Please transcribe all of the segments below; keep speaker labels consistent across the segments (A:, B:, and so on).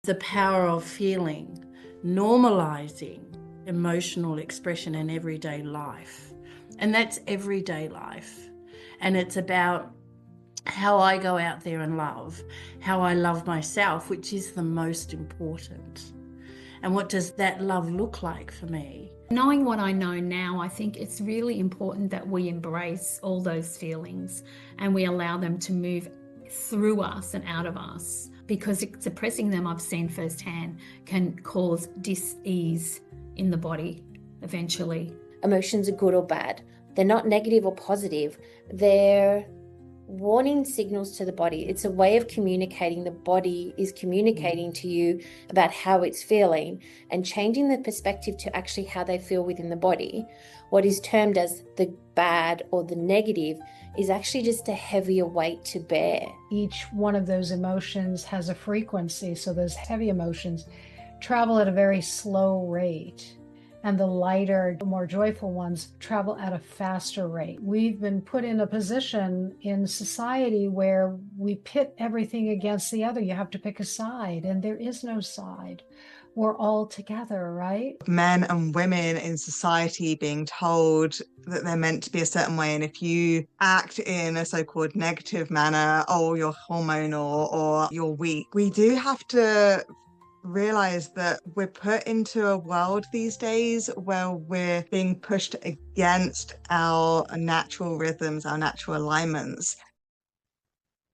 A: The power of feeling, normalizing emotional expression in everyday life. And that's everyday life. And it's about how I go out there and love, how I love myself, which is the most important. And what does that love look like for me?
B: Knowing what I know now, I think it's really important that we embrace all those feelings and we allow them to move through us and out of us, because suppressing them, I've seen firsthand, can cause dis-ease in the body eventually.
C: Emotions are good or bad. They're not negative or positive. They're warning signals to the body. It's a way of communicating. The body is communicating to you about how it's feeling and changing the perspective to actually how they feel within the body. What is termed as the bad or the negative is actually just a heavier weight to bear.
D: Each one of those emotions has a frequency, so those heavy emotions travel at a very slow rate, and the lighter, more joyful ones travel at a faster rate. We've been put in a position in society where we pit everything against the other. You have to pick a side, and there is no side. We're all together, right?
E: Men and women in society being told that they're meant to be a certain way, and if you act in a so-called negative manner, oh, you're hormonal or you're weak. We do have to realize that we're put into a world these days where we're being pushed against our natural rhythms, our natural alignments.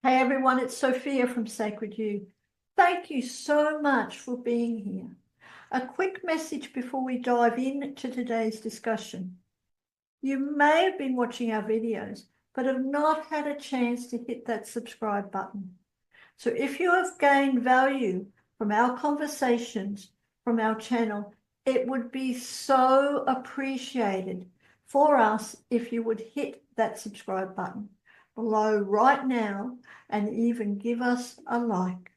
F: Hey everyone, it's Sophia from Sacred You. Thank you so much for being here. A quick message before we dive into today's discussion. You may have been watching our videos, but have not had a chance to hit that subscribe button. So if you have gained value from our conversations, from our channel, it would be so appreciated for us if you would hit that subscribe button below right now and even give us a like.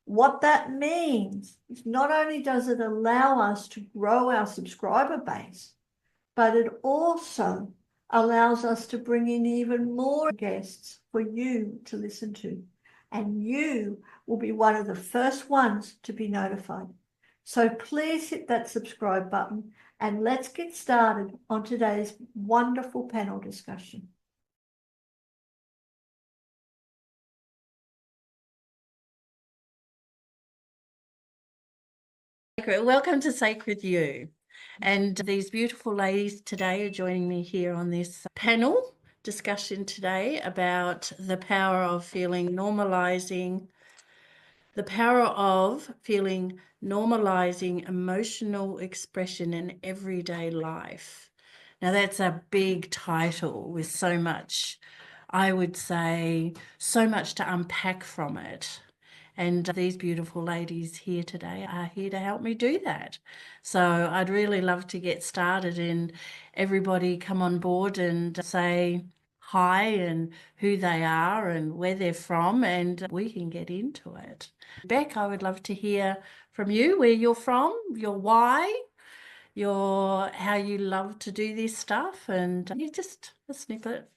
F: What that means is not only does it allow us to grow our subscriber base, but it also allows us to bring in even more guests for you to listen to. And you will be one of the first ones to be notified. So please hit that subscribe button and let's get started on today's wonderful panel discussion.
A: Welcome to Sacred You. And these beautiful ladies today are joining me here on this panel discussion today about the power of feeling, normalizing emotional expression in everyday life. Now that's a big title with so much, I would say, so much to unpack from it. And these beautiful ladies here today are here to help me do that. So I'd really love to get started and everybody come on board and say hi and who they are and where they're from, and we can get into it. Beck, I would love to hear from you, where you're from, your why, how you love to do this stuff, and just a snippet.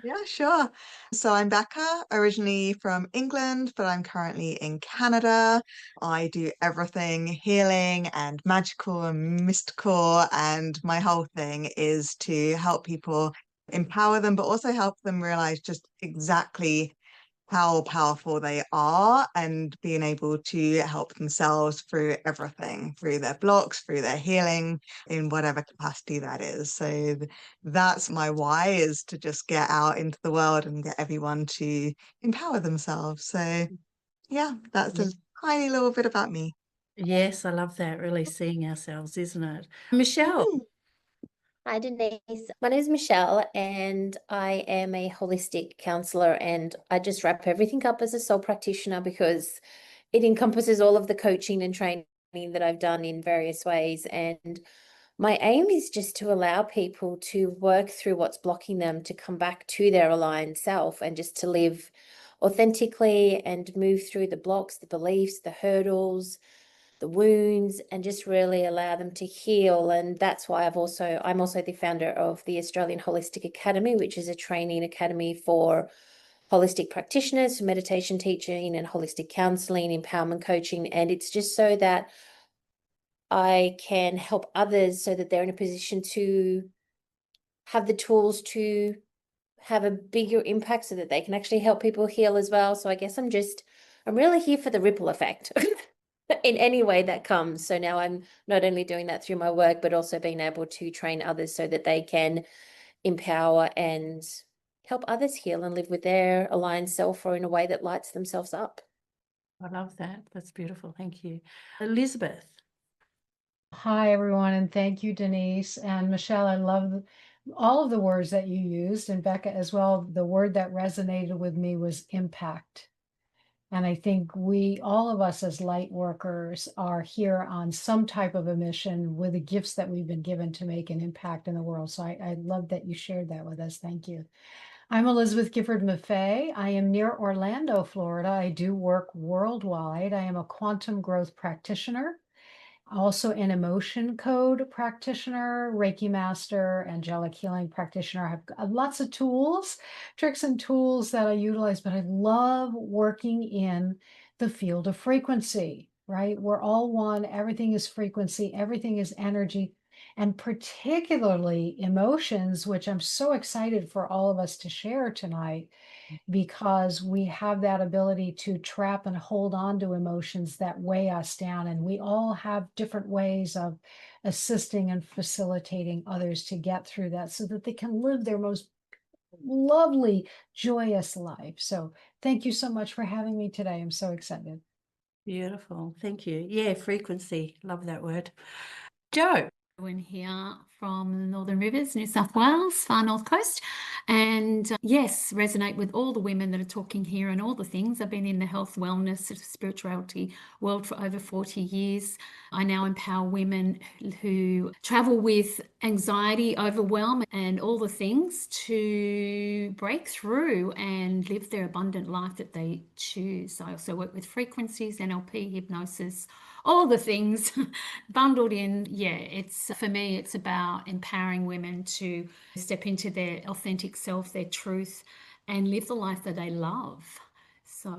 E: Yeah, sure. So I'm Becca, originally from England, but I'm currently in Canada. I do everything healing and magical and mystical, and my whole thing is to help people empower them, but also help them realize just exactly how powerful they are and being able to help themselves through everything, through their blocks, through their healing, in whatever capacity that is. So that's my why, is to just get out into the world and get everyone to empower themselves. So yeah, that's a tiny little bit about me.
A: Yes, I love that. Really seeing ourselves, isn't it? Michelle.
C: Hi Denise, my name is Michelle and I am a holistic counsellor, and I just wrap everything up as a soul practitioner because it encompasses all of the coaching and training that I've done in various ways. And my aim is just to allow people to work through what's blocking them to come back to their aligned self and just to live authentically and move through the blocks, the beliefs, the hurdles, the wounds, and just really allow them to heal. And that's why I'm also the founder of the Australian Holistic Academy, which is a training academy for holistic practitioners for meditation teaching and holistic counseling, empowerment coaching. And it's just so that I can help others so that they're in a position to have the tools to have a bigger impact so that they can actually help people heal as well. So I guess I'm really here for the ripple effect in any way that comes. So now I'm not only doing that through my work, but also being able to train others so that they can empower and help others heal and live with their aligned self or in a way that lights themselves up.
A: I love that. That's beautiful. Thank you. Elizabeth.
D: Hi, everyone, and thank you, Denise. And Michelle, I love all of the words that you used, and Becca as well. The word that resonated with me was impact. And I think all of us as light workers are here on some type of a mission with the gifts that we've been given to make an impact in the world. So I love that you shared that with us. Thank you. I'm Elizabeth Gifford MAFEI. I am near Orlando, Florida. I do work worldwide. I am a quantum growth practitioner, also an emotion code practitioner, Reiki master, angelic healing practitioner. I have lots of tools, tricks and tools that I utilize, but I love working in the field of frequency, right? We're all one, everything is frequency, everything is energy, and particularly emotions, which I'm so excited for all of us to share tonight, because we have that ability to trap and hold on to emotions that weigh us down. And we all have different ways of assisting and facilitating others to get through that so that they can live their most lovely, joyous life. So thank you so much for having me today. I'm so excited.
A: Beautiful. Thank you. Yeah, frequency. Love that word. Jo.
B: IRWIN here from Northern Rivers, New South Wales, far north coast, and yes, resonate with all the women that are talking here and all the things. I've been in the health, wellness, spirituality world for over 40 years. I now empower women who travel with anxiety, overwhelm, and all the things to break through and live their abundant life that they choose. I also work with frequencies, NLP, hypnosis, all the things bundled in. Yeah, for me, it's about empowering women to step into their authentic self, their truth, and live the life that they love. So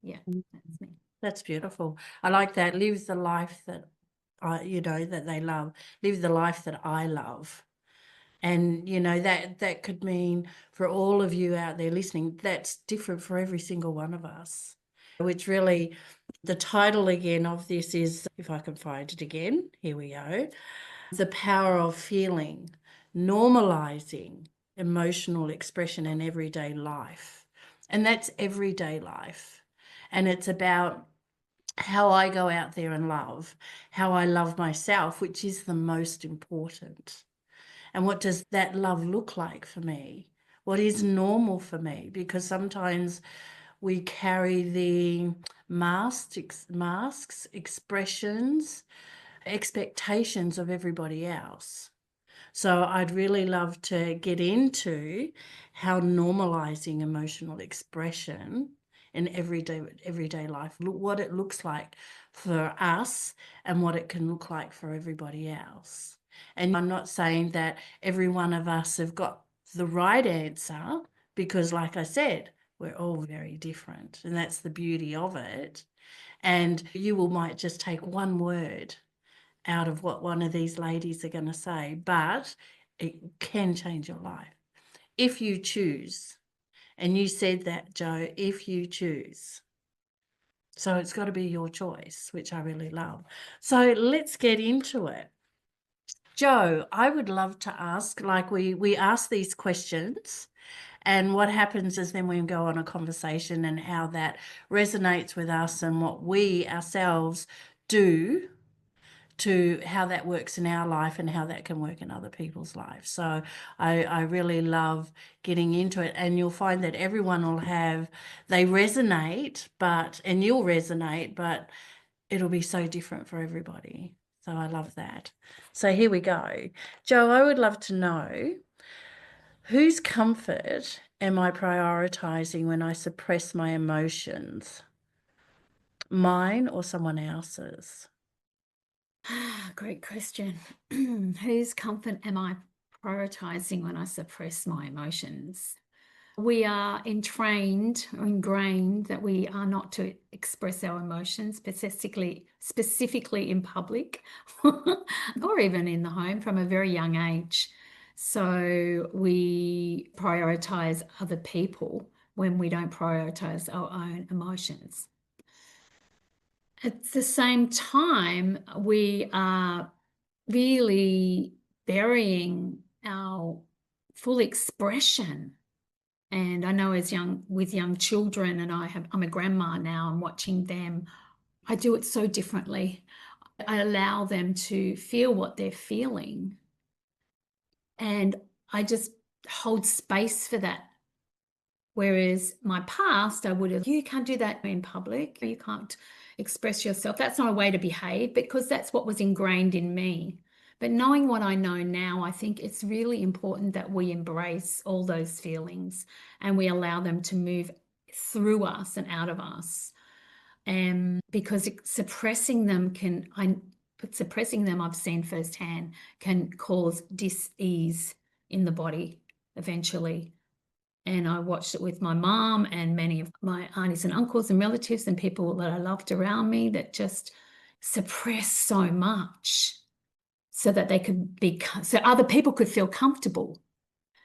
B: yeah, that's me.
A: That's beautiful. I like that. Live the life that that they love. Live the life that I love. And that could mean for all of you out there listening, that's different for every single one of us. Which really, the title again of this is, if I can find it again, here we go. The power of feeling, normalizing emotional expression in everyday life. And that's everyday life. And it's about how I go out there and love, how I love myself, which is the most important. And what does that love look like for me? What is normal for me? Because sometimes we carry the masks, expressions, expectations of everybody else. So I'd really love to get into how normalizing emotional expression in everyday life, what it looks like for us and what it can look like for everybody else. And I'm not saying that every one of us have got the right answer, because like I said, we're all very different, and that's the beauty of it. And might just take one word out of what one of these ladies are going to say, but it can change your life if you choose. And you said that, Jo, if you choose. So it's got to be your choice, which I really love. So let's get into it. Jo, I would love to ask, like we ask these questions, and what happens is then we go on a conversation and how that resonates with us and what we ourselves do to how that works in our life and how that can work in other people's lives. So I really love getting into it, and you'll find that everyone they resonate, and you'll resonate, but it'll be so different for everybody. So I love that. So here we go. Jo, I would love to know, whose comfort am I prioritizing when I suppress my emotions? Mine or someone else's?
B: Great question. Whose comfort am I prioritizing when I suppress my emotions? We are entrained or ingrained that we are not to express our emotions, specifically in public or even in the home from a very young age. So we prioritize other people when we don't prioritize our own emotions. At the same time, we are really burying our full expression. And I know with young children, and I'm a grandma now, I'm watching them, I do it so differently. I allow them to feel what they're feeling. And I just hold space for that. Whereas my past, I would have, you can't do that in public. You can't express yourself. That's not a way to behave, because that's what was ingrained in me. But knowing what I know now, I think it's really important that we embrace all those feelings and we allow them to move through us and out of us. Because suppressing them I've seen firsthand, can cause dis-ease in the body eventually. And I watched it with my mom and many of my aunties and uncles and relatives and people that I loved around me that just suppressed so much so that so other people could feel comfortable.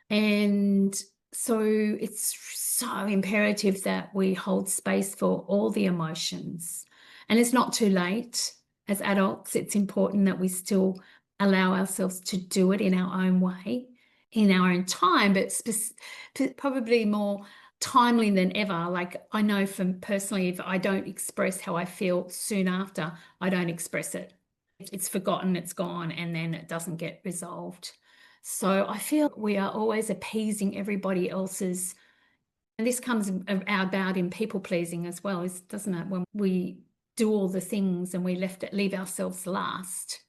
B: And so it's so imperative that we hold space for all the emotions. And it's not too late. As adults, it's important that we still allow ourselves to do it in our own way, in our own time, but probably more timely than ever. Like, I know personally, if I don't express how I feel soon after, I don't express it. It's forgotten, it's gone, and then it doesn't get resolved. So I feel we are always appeasing everybody else's, and this comes about in people pleasing as well, doesn't it? When we do all the things and we leave ourselves last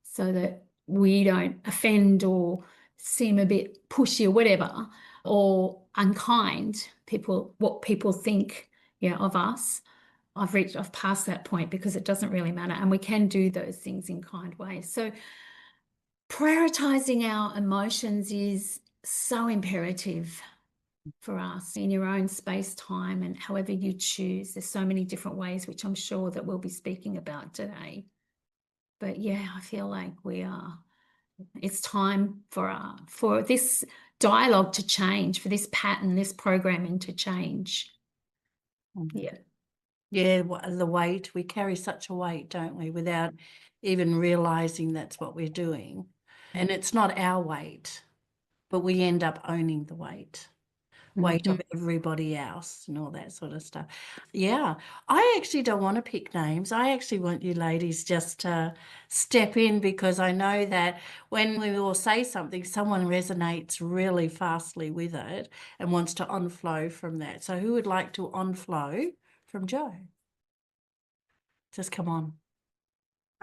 B: so that we don't offend or seem a bit pushy or whatever, or unkind, what people think of us. I've passed that point because it doesn't really matter, and we can do those things in kind ways. So prioritizing our emotions is so imperative for us in your own space, time, and however you choose. There's so many different ways, which I'm sure that we'll be speaking about today. But yeah, I feel like it's time for this dialogue to change, for this pattern, this programming to change. Yeah.
A: Yeah, the weight, we carry such a weight, don't we, without even realizing that's what we're doing. And it's not our weight, but we end up owning the weight of everybody else and all that sort of stuff. Yeah, I actually don't want to pick names. I actually want you ladies just to step in, because I know that when we all say something, someone resonates really fastly with it and wants to on-flow from that. So who would like to on-flow from Jo? Just come on.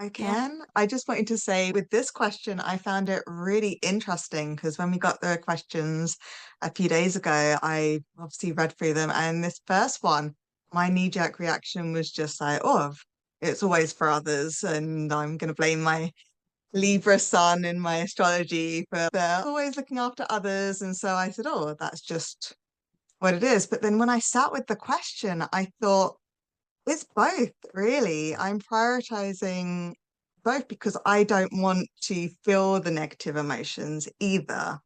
E: I can. I just wanted to say with this question, I found it really interesting because when we got the questions a few days ago, I obviously read through them. And this first one, my knee-jerk reaction was just like, oh, it's always for others. And I'm going to blame my Libra sun in my astrology for they're always looking after others. And so I said, oh, that's just what it is. But then when I sat with the question, I thought, it's both, really. I'm prioritizing both because I don't want to feel the negative emotions either.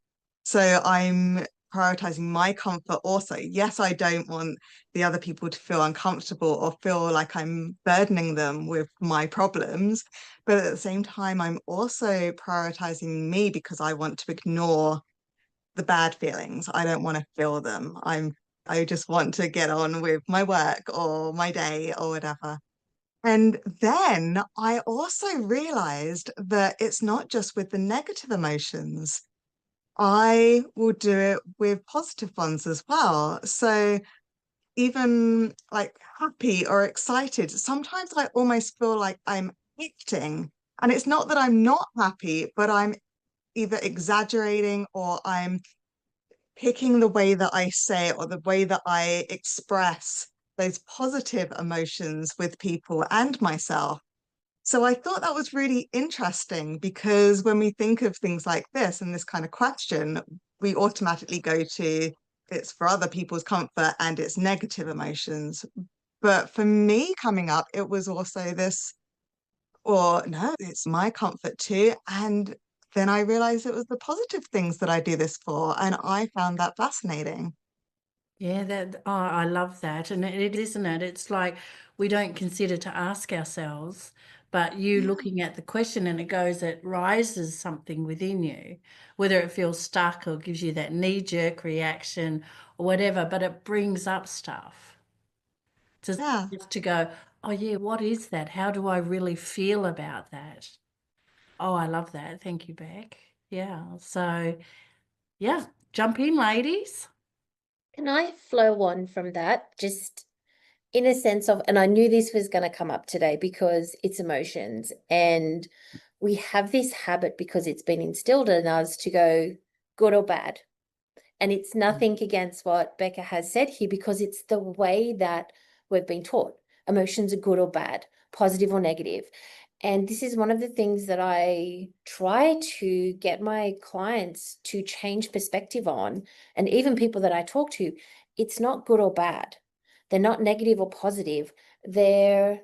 E: So I'm prioritizing my comfort also. Yes, I don't want the other people to feel uncomfortable or feel like I'm burdening them with my problems. But at the same time, I'm also prioritizing me because I want to ignore the bad feelings. I don't want to feel them. I just want to get on with my work or my day or whatever. And then I also realized that it's not just with the negative emotions. I will do it with positive ones as well. So even like happy or excited, sometimes I almost feel like I'm acting. And it's not that I'm not happy, but I'm either exaggerating or I'm picking the way that I say it or the way that I express those positive emotions with people and myself. So I thought that was really interesting because when we think of things like this and this kind of question, we automatically go to, it's for other people's comfort and it's negative emotions. But for me coming up, it was also this, or no, it's my comfort too. And then I realized it was the positive things that I do this for. And I found that fascinating.
A: Yeah, I love that. And it isn't it? It's like we don't consider to ask ourselves, but you
E: Yeah.
A: looking at the question and it rises something within you, whether it feels stuck or gives you that knee-jerk reaction or whatever, but it brings up stuff
E: Yeah.
A: just to go, oh yeah, what is that? How do I really feel about that? Oh, I love that. Thank you, Beck. Yeah. So yeah, jump in, ladies.
C: Can I flow on from that? Just in a sense of, and I knew this was going to come up today because it's emotions. And we have this habit because it's been instilled in us to go good or bad. And it's nothing against what Becca has said here because it's the way that we've been taught. Emotions are good or bad, positive or negative. And this is one of the things that I try to get my clients to change perspective on, and even people that I talk to. It's not good or bad. They're not negative or positive. They're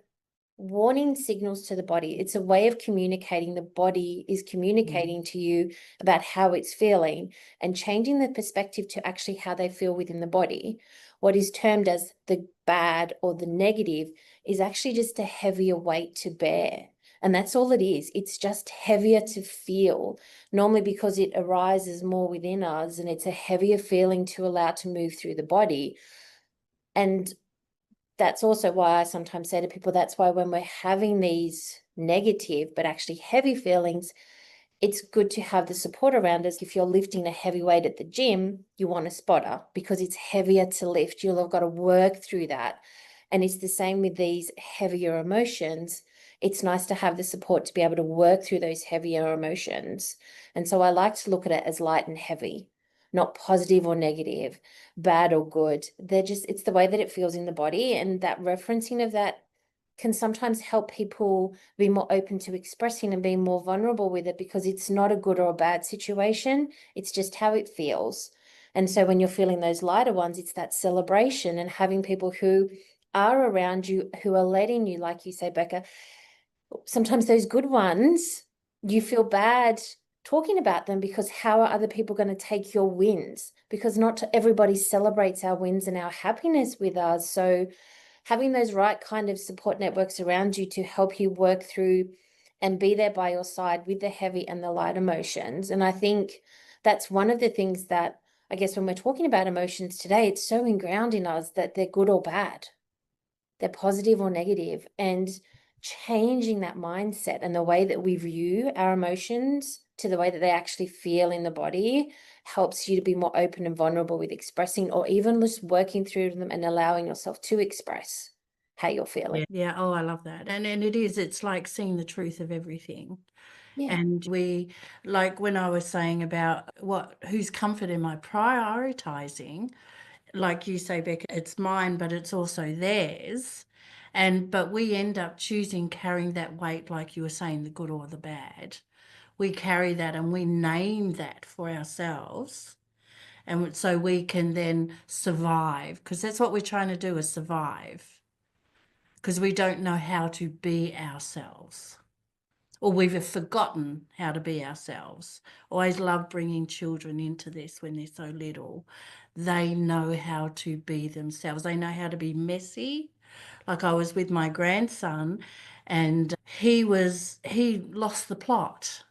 C: warning signals to the body. It's a way of communicating. The body is communicating to you about how it's feeling and changing the perspective to actually how they feel within the body. What is termed as the bad or the negative is actually just a heavier weight to bear. And that's all it is. It's just heavier to feel, normally because it arises more within us and it's a heavier feeling to allow to move through the body. And that's also why I sometimes say to people, that's why when we're having these negative but actually heavy feelings, it's good to have the support around us. If you're lifting a heavy weight at the gym, you want a spotter because it's heavier to lift. You'll have got to work through that. And it's the same with these heavier emotions. It's nice to have the support to be able to work through those heavier emotions. And so I like to look at it as light and heavy, not positive or negative, bad or good. It's the way that it feels in the body. And that referencing of that can sometimes help people be more open to expressing and being more vulnerable with it because it's not a good or a bad situation. It's just how it feels. And so when you're feeling those lighter ones, it's that celebration and having people who are around you, who are letting you, like you say, Becca, sometimes those good ones, you feel bad talking about them because how are other people going to take your wins? Because not everybody celebrates our wins and our happiness with us. So having those right kind of support networks around you to help you work through and be there by your side with the heavy and the light emotions. And I think that's one of the things that I guess when we're talking about emotions today, it's so ingrained in us that they're good or bad, they're positive or negative, and changing that mindset and the way that we view our emotions to the way that they actually feel in the body helps you to be more open and vulnerable with expressing or even just working through them and allowing yourself to express how you're feeling.
A: Yeah. Oh, I love that. And it's like seeing the truth of everything.
C: Yeah.
A: And we, like when I was saying about whose comfort am I prioritizing? Like you say, Becca, it's mine, but it's also theirs. But we end up carrying that weight, like you were saying, the good or the bad. We carry that and we name that for ourselves. And so we can then survive, because that's what we're trying to do, is survive. Because we don't know how to be ourselves, or we've forgotten how to be ourselves. Always love bringing children into this when they're so little. They know how to be themselves. They know how to be messy. Like I was with my grandson and he lost the plot.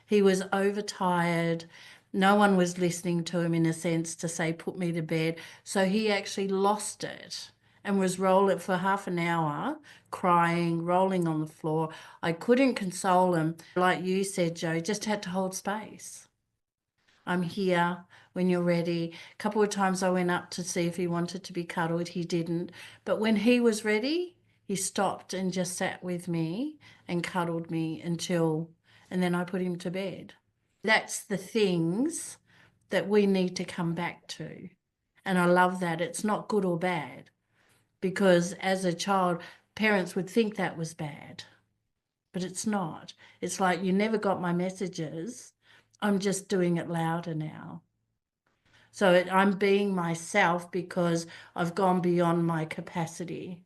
A: He was overtired. No one was listening to him in a sense to say, put me to bed. So he actually lost it and was rolling for half an hour, crying, rolling on the floor. I couldn't console him. Like you said, Joe, just had to hold space. I'm here when you're ready. A couple of times I went up to see if he wanted to be cuddled. He didn't. But when he was ready, he stopped and just sat with me and cuddled me and then I put him to bed. That's the things that we need to come back to. And I love that. It's not good or bad, because as a child, parents would think that was bad, but it's not. It's like, you never got my messages. I'm just doing it louder now. So I'm being myself because I've gone beyond my capacity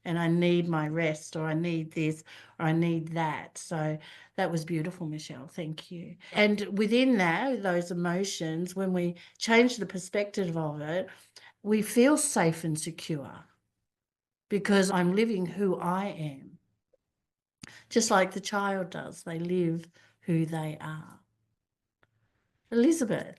A: and I need my rest, or I need this, or I need that. So that was beautiful, Michelle. Thank you. And within that, those emotions, when we change the perspective of it, we feel safe and secure because I'm living who I am. Just like the child does, they live who they are. Elizabeth.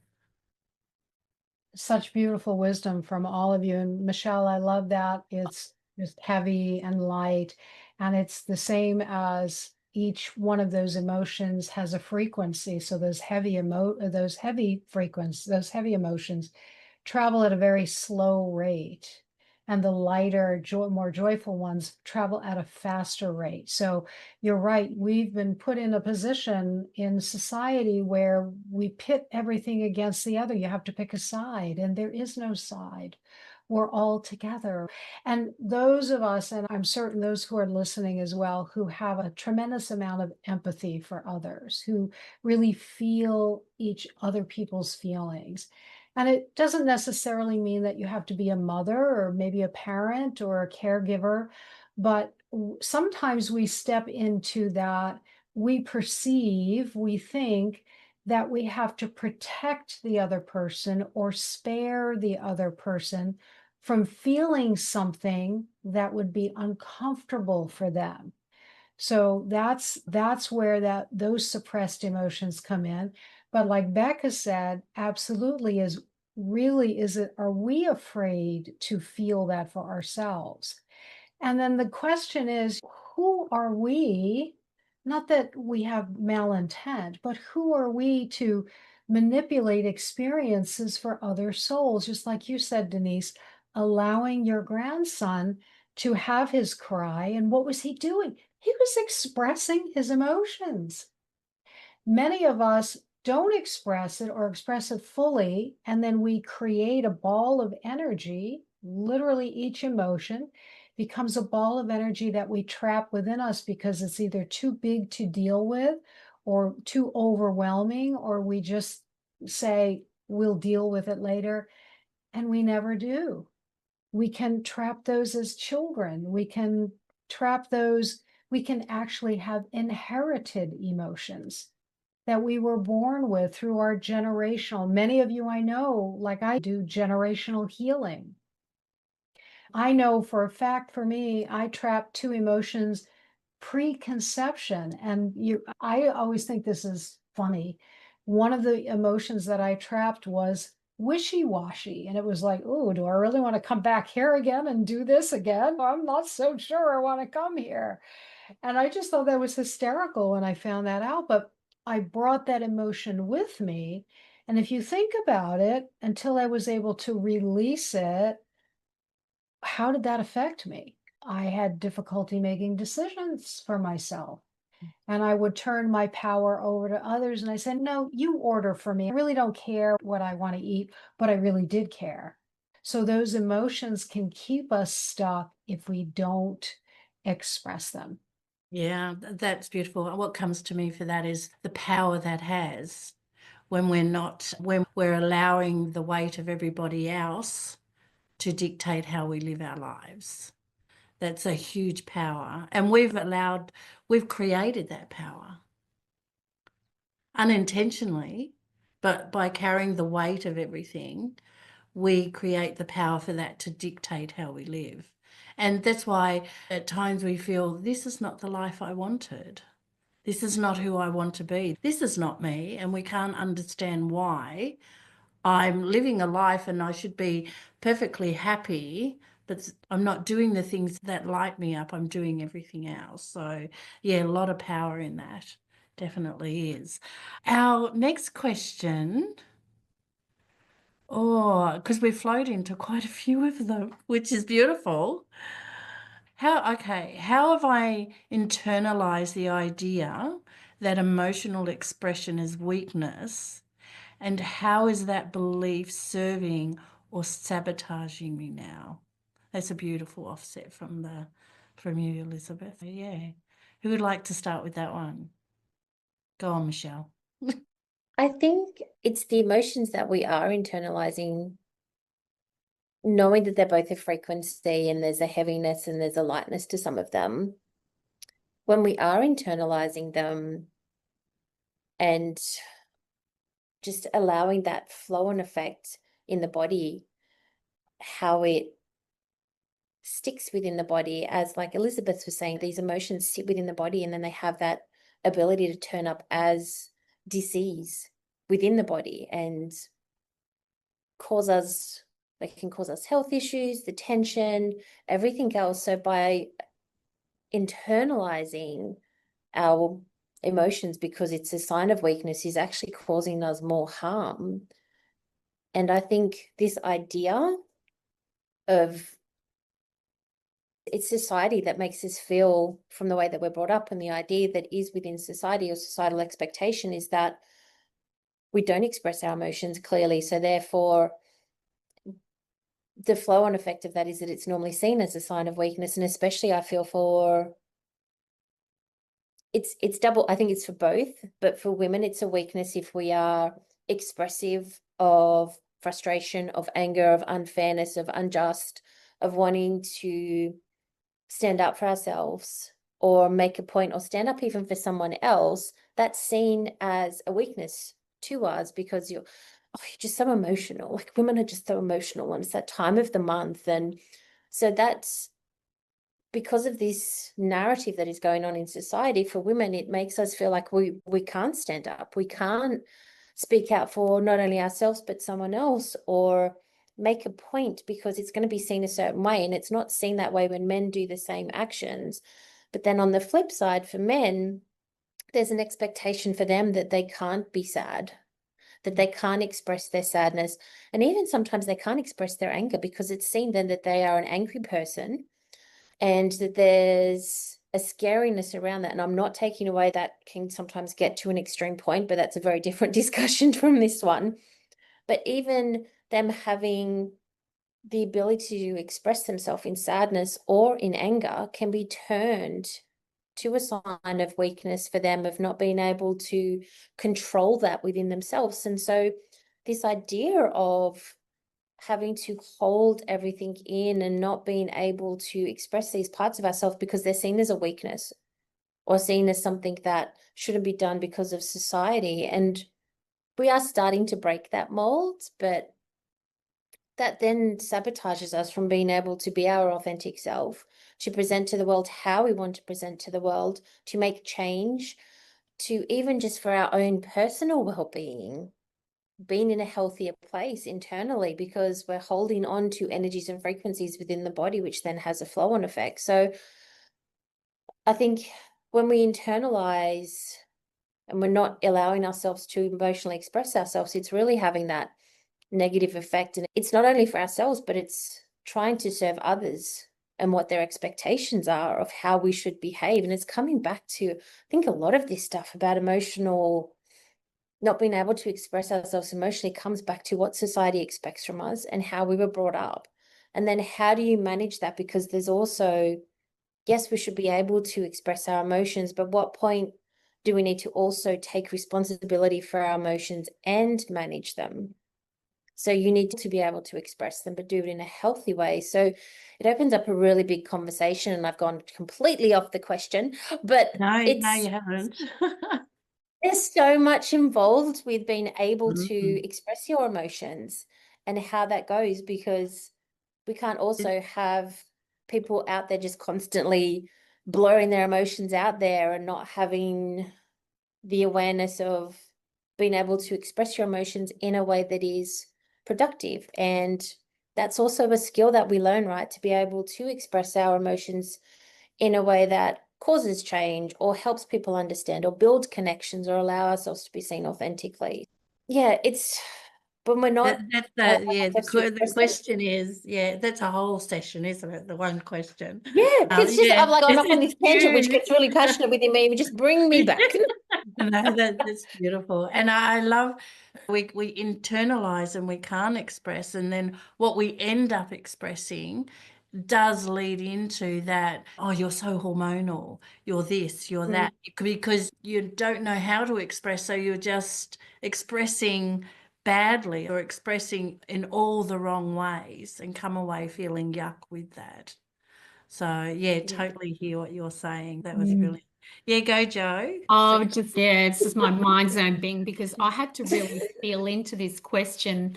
D: Such beautiful wisdom from all of you. And Michelle, I love that. It's just heavy and light. And it's the same as each one of those emotions has a frequency. So those heavy emotions travel at a very slow rate. And the lighter, more joyful ones travel at a faster rate. So you're right. We've been put in a position in society where we pit everything against the other. You have to pick a side, and there is no side. We're all together. And those of us, and I'm certain those who are listening as well, who have a tremendous amount of empathy for others, who really feel other people's feelings. And it doesn't necessarily mean that you have to be a mother or maybe a parent or a caregiver, but sometimes we step into that. We think that we have to protect the other person or spare the other person from feeling something that would be uncomfortable for them. So that's where those suppressed emotions come in. But like Becca said, absolutely are we afraid to feel that for ourselves? And then the question is, who are we? Not that we have malintent, but who are we to manipulate experiences for other souls? Just like you said, Denise, allowing your grandson to have his cry. And what was he doing? He was expressing his emotions. Many of us don't express it or express it fully, and then we create a ball of energy. Literally, each emotion becomes a ball of energy that we trap within us because it's either too big to deal with or too overwhelming, or we just say, we'll deal with it later, and we never do. We can trap those as children. We can trap those. We can actually have inherited emotions that we were born with through our generational. Many of you I know, like I do generational healing. I know for a fact, for me, I trapped two emotions preconception. And I always think this is funny. One of the emotions that I trapped was wishy-washy. And it was like, oh, do I really want to come back here again and do this again? I'm not so sure I want to come here. And I just thought that was hysterical when I found that out. But I brought that emotion with me. And if you think about it, until I was able to release it, how did that affect me? I had difficulty making decisions for myself. And I would turn my power over to others. And I said, no, you order for me. I really don't care what I want to eat, but I really did care. So those emotions can keep us stuck if we don't express them.
A: Yeah, that's beautiful. What comes to me for that is the power that has when we're allowing the weight of everybody else to dictate how we live our lives. That's a huge power. And we've created that power unintentionally, but by carrying the weight of everything, we create the power for that to dictate how we live. And that's why at times we feel, this is not the life I wanted. This is not who I want to be. This is not me. And we can't understand why I'm living a life and I should be perfectly happy, but I'm not doing the things that light me up. I'm doing everything else. So yeah, a lot of power in that. Definitely is. Our next question, because we flowed into quite a few of them, which is beautiful. How have I internalized the idea that emotional expression is weakness, and how is that belief serving or sabotaging me now? That's a beautiful offset from you, Elizabeth. Yeah. Who would like to start with that one? Go on, Michelle.
C: I think it's the emotions that we are internalizing, knowing that they're both a frequency and there's a heaviness and there's a lightness to some of them. When we are internalizing them and just allowing that flow and effect in the body, how it sticks within the body, as like Elizabeth was saying, these emotions sit within the body and then they have that ability to turn up as disease within the body and they can cause us health issues, the tension, everything else. So by internalizing our emotions because it's a sign of weakness is actually causing us more harm. And I think this idea of it's society that makes us feel, from the way that we're brought up, and the idea that is within society or societal expectation is that we don't express our emotions clearly. So therefore, the flow on effect of that is that it's normally seen as a sign of weakness. And especially I feel for it's double. I think it's for both, but for women, it's a weakness if we are expressive of frustration, of anger, of unfairness, of unjust, of wanting to stand up for ourselves or make a point or stand up even for someone else. That's seen as a weakness to us because you're just so emotional. Like women are just so emotional and it's that time of the month. And so that's because of this narrative that is going on in society for women, it makes us feel like we can't stand up. We can't speak out for not only ourselves, but someone else, or make a point because it's going to be seen a certain way. And it's not seen that way when men do the same actions. But then on the flip side, for men, there's an expectation for them that they can't be sad, that they can't express their sadness. And even sometimes they can't express their anger because it's seen then that they are an angry person and that there's a scariness around that. And I'm not taking away that can sometimes get to an extreme point, but that's a very different discussion from this one. But even them having the ability to express themselves in sadness or in anger can be turned to a sign of weakness for them, of not being able to control that within themselves. And so this idea of having to hold everything in and not being able to express these parts of ourselves because they're seen as a weakness or seen as something that shouldn't be done because of society. And we are starting to break that mold, but that then sabotages us from being able to be our authentic self, to present to the world how we want to present to the world, to make change, to even just for our own personal well-being, being in a healthier place internally, because we're holding on to energies and frequencies within the body, which then has a flow-on effect. So I think when we internalize and we're not allowing ourselves to emotionally express ourselves, it's really having that negative effect. And it's not only for ourselves, but it's trying to serve others and what their expectations are of how we should behave. And it's coming back to, I think, a lot of this stuff about emotional, not being able to express ourselves emotionally comes back to what society expects from us and how we were brought up. And then how do you manage that? Because there's also, yes, we should be able to express our emotions, but what point do we need to also take responsibility for our emotions and manage them? So you need to be able to express them, but do it in a healthy way. So it opens up a really big conversation, and I've gone completely off the question, but
A: No,
C: it's,
A: no, you haven't.
C: there's so much involved with being able to
A: Mhm.
C: express your emotions and how that goes, because we can't also have people out there just constantly blurring their emotions out there and not having the awareness of being able to express your emotions in a way that is productive. And that's also a skill that we learn, right? To be able to express our emotions in a way that causes change or helps people understand or build connections or allow ourselves to be seen authentically. Yeah, it's when we're not
A: That's
C: allowing
A: yeah.
C: ourselves to
A: The
C: express it.
A: question is, yeah, that's a whole session, isn't it? The one question.
C: Yeah, it's just,
A: Yeah,
C: I've like gone off on this tangent, which
A: huge.
C: gets really passionate within me. Just bring me back.
A: No, that's beautiful. And I love we internalize and we can't express, and then what we end up expressing does lead into that, oh, you're so hormonal, you're this, you're that, because you don't know how to express, so you're just expressing badly or expressing in all the wrong ways and come away feeling yuck with that. So yeah, totally hear what you're saying. That was brilliant. Yeah, go Joe.
B: Oh, just, yeah, it's just my mind zone thing, because I had to really feel into this question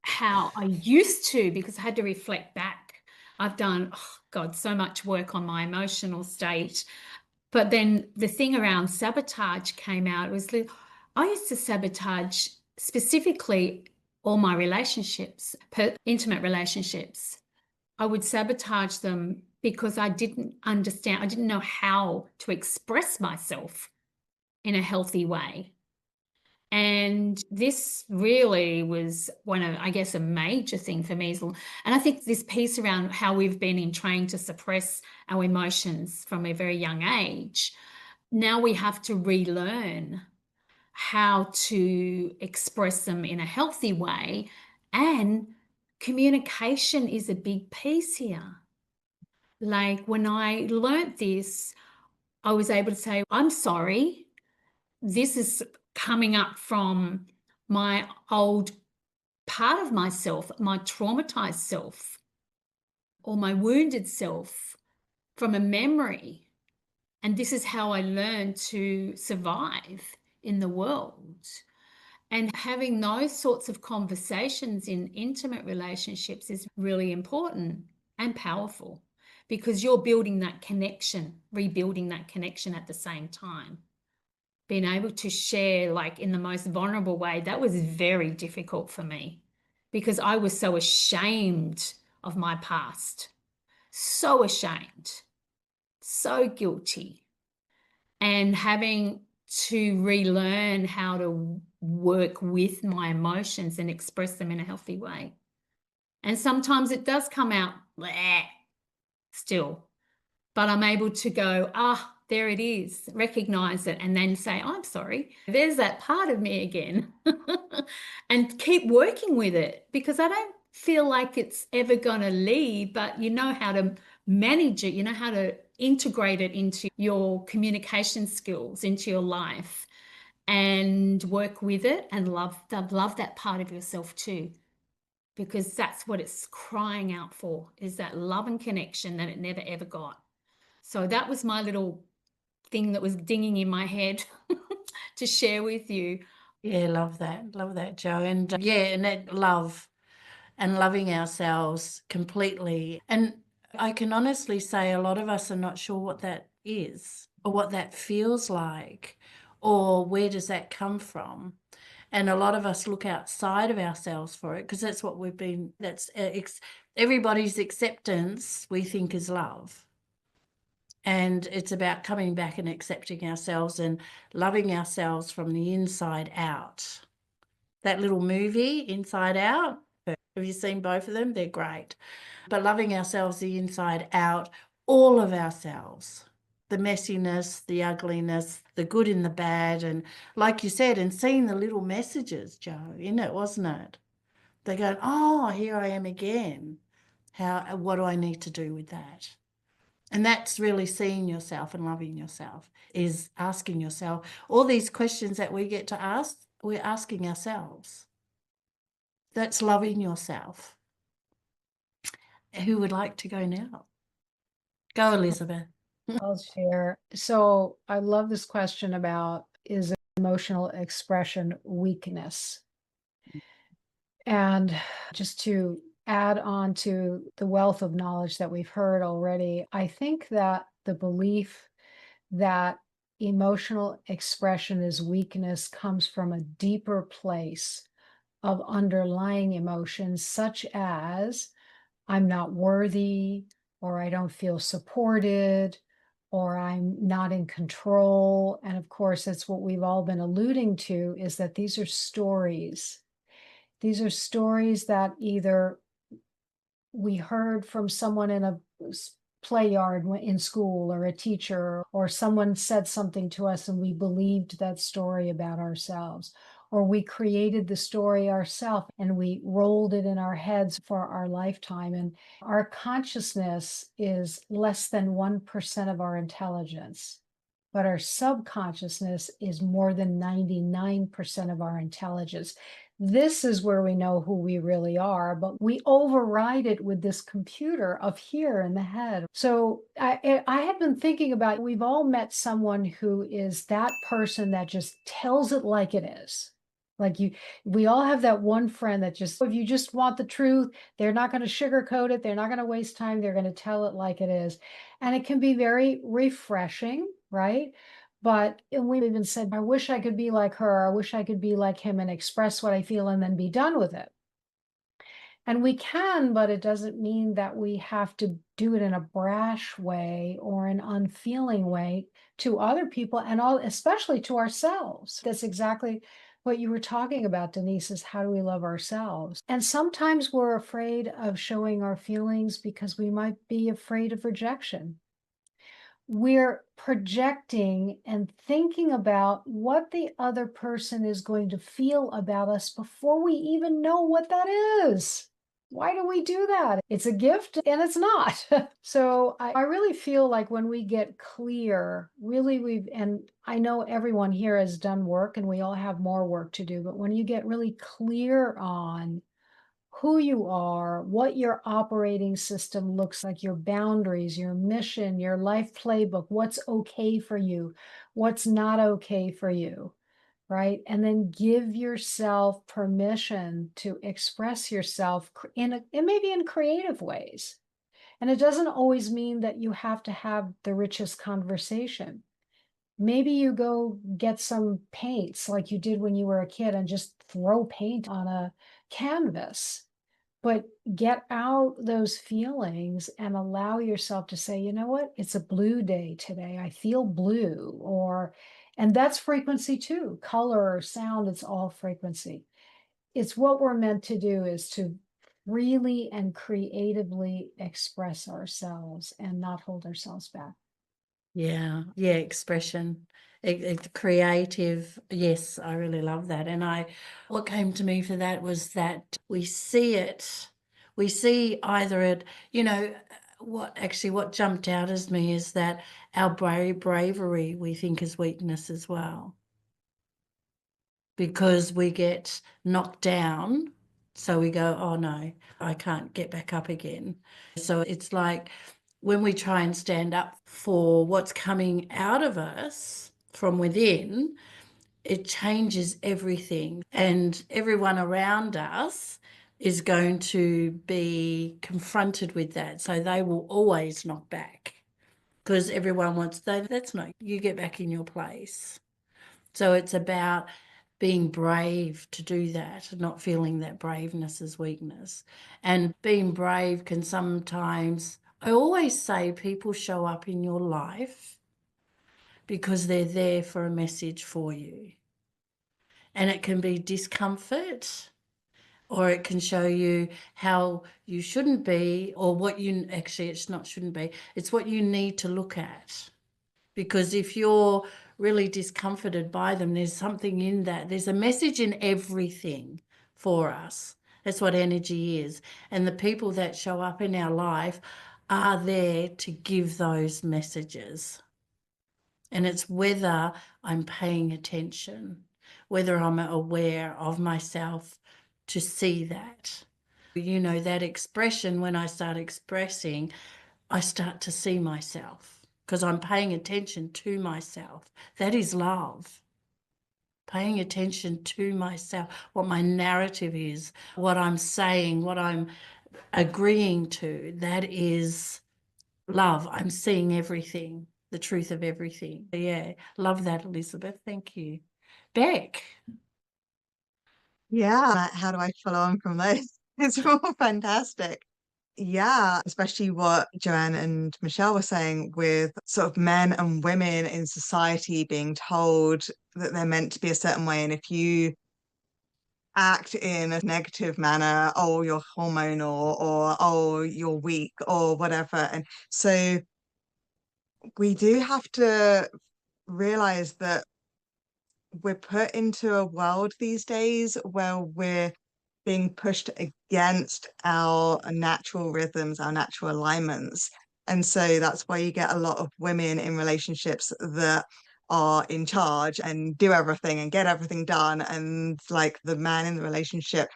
B: how I used to, because I had to reflect back. I've done, oh God, so much work on my emotional state. But then the thing around sabotage came out. It was, I used to sabotage specifically all my relationships, intimate relationships. I would sabotage them because I didn't understand, I didn't know how to express myself in a healthy way. And this really was one of, I guess, a major thing for me. And I think this piece around how we've been trained to suppress our emotions from a very young age, now we have to relearn how to express them in a healthy way. And communication is a big piece here. Like when I learnt this, I was able to say, I'm sorry. This is coming up from my old part of myself, my traumatized self, or my wounded self from a memory. And this is how I learned to survive in the world. And having those sorts of conversations in intimate relationships is really important and powerful, because you're building that connection, rebuilding that connection at the same time. Being able to share, like, in the most vulnerable way, that was very difficult for me, because I was so ashamed of my past, so ashamed, so guilty, and having to relearn how to work with my emotions and express them in a healthy way. And sometimes it does come out bleh, still, but I'm able to go, there it is, recognize it, and then say, I'm sorry, there's that part of me again, and keep working with it, because I don't feel like it's ever going to leave, but you know how to manage it, you know how to integrate it into your communication skills, into your life, and work with it, and love that part of yourself too, because that's what it's crying out for, is that love and connection that it never ever got. So that was my little thing that was dinging in my head to share with you.
A: Yeah, love that, Joe. And and that love and loving ourselves completely. And I can honestly say a lot of us are not sure what that is, or what that feels like, or where does that come from. And a lot of us look outside of ourselves for it, because that's what we've been, that's everybody's acceptance, we think, is love. And it's about coming back and accepting ourselves and loving ourselves from the inside out. That little movie, Inside Out, have you seen both of them? They're great. But loving ourselves the inside out, all of ourselves, the messiness, the ugliness, the good and the bad. And like you said, and seeing the little messages, Joe, in it, wasn't it? They're going, oh, here I am again. What do I need to do with that? And that's really seeing yourself and loving yourself, is asking yourself all these questions that we get to ask, we're asking ourselves. That's loving yourself. Who would like to go now? Go, Elizabeth.
D: I'll share. So I love this question about, is emotional expression weakness? And just to add on to the wealth of knowledge that we've heard already, I think that the belief that emotional expression is weakness comes from a deeper place of underlying emotions, such as I'm not worthy, or I don't feel supported, or I'm not in control. And of course, that's what we've all been alluding to, is that these are stories. These are stories that either we heard from someone in a play yard in school, or a teacher, or someone said something to us and we believed that story about ourselves, or we created the story ourselves and we rolled it in our heads for our lifetime. And our consciousness is less than 1% of our intelligence, but our subconsciousness is more than 99% of our intelligence. This is where we know who we really are, but we override it with this computer of here in the head. So I had been thinking about, we've all met someone who is that person that just tells it like it is. Like we all have that one friend that just, if you just want the truth, they're not going to sugarcoat it. They're not going to waste time. They're going to tell it like it is. And it can be very refreshing, right? But we've even said, I wish I could be like her. I wish I could be like him and express what I feel and then be done with it. And we can, but it doesn't mean that we have to do it in a brash way or an unfeeling way to other people, and especially to ourselves. That's exactly what you were talking about, Denise, is how do we love ourselves? And sometimes we're afraid of showing our feelings because we might be afraid of rejection. We're projecting and thinking about what the other person is going to feel about us before we even know what that is. Why do we do that? It's a gift and it's not. So I really feel like when we get clear, really and I know everyone here has done work and we all have more work to do, but when you get really clear on who you are, what your operating system looks like, your boundaries, your mission, your life playbook, what's okay for you, what's not okay for you, right? And then give yourself permission to express yourself in maybe in creative ways. And it doesn't always mean that you have to have the richest conversation. Maybe you go get some paints like you did when you were a kid and just throw paint on a canvas. But get out those feelings and allow yourself to say, you know what, it's a blue day today. I feel blue. And that's frequency too. Color or sound, it's all frequency. It's what we're meant to do, is to freely and creatively express ourselves and not hold ourselves back.
A: Yeah, expression. Creative. Yes, I really love that. And what came to me for that was that we see it. We see either it, what jumped out as me is that our bravery we think is weakness as well. Because we get knocked down, so we go, oh no, I can't get back up again. So it's like when we try and stand up for what's coming out of us from within, it changes everything. And everyone around us is going to be confronted with that. So they will always knock back because everyone wants, that's not, you get back in your place. So it's about being brave to do that, not feeling that braveness is weakness. And being brave can sometimes, I always say, people show up in your life because they're there for a message for you. And it can be discomfort, or it can show you how you shouldn't be, or what you, actually it's not shouldn't be, it's what you need to look at. Because if you're really discomforted by them, there's something in that. There's a message in everything for us. That's what energy is. And the people that show up in our life are there to give those messages. And it's whether I'm paying attention, whether I'm aware of myself to see that. That expression, when I start expressing, I start to see myself because I'm paying attention to myself. That is love. Paying attention to myself, what my narrative is, what I'm saying, what I'm agreeing to. That is love. I'm seeing everything, the truth of everything. Yeah, love that, Elizabeth. Thank you. Beck.
E: Yeah, how do I follow on from those? It's all fantastic. Yeah, especially what Joanne and Michelle were saying with sort of men and women in society being told that they're meant to be a certain way. And if you act in a negative manner, oh, you're hormonal, or oh, you're weak, or whatever. And so we do have to realize that we're put into a world these days where we're being pushed against our natural rhythms, our natural alignments. And so that's why you get a lot of women in relationships that are in charge and do everything and get everything done. And like the man in the relationship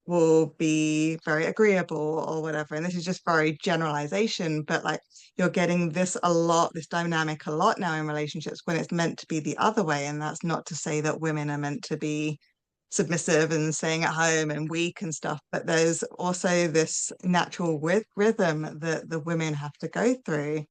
E: will be very agreeable or whatever. And this is just very generalization, but like you're getting this a lot, this dynamic a lot now in relationships when it's meant to be the other way. And that's not to say that women are meant to be submissive and staying at home and weak and stuff, but there's also this natural rhythm that the women have to go through.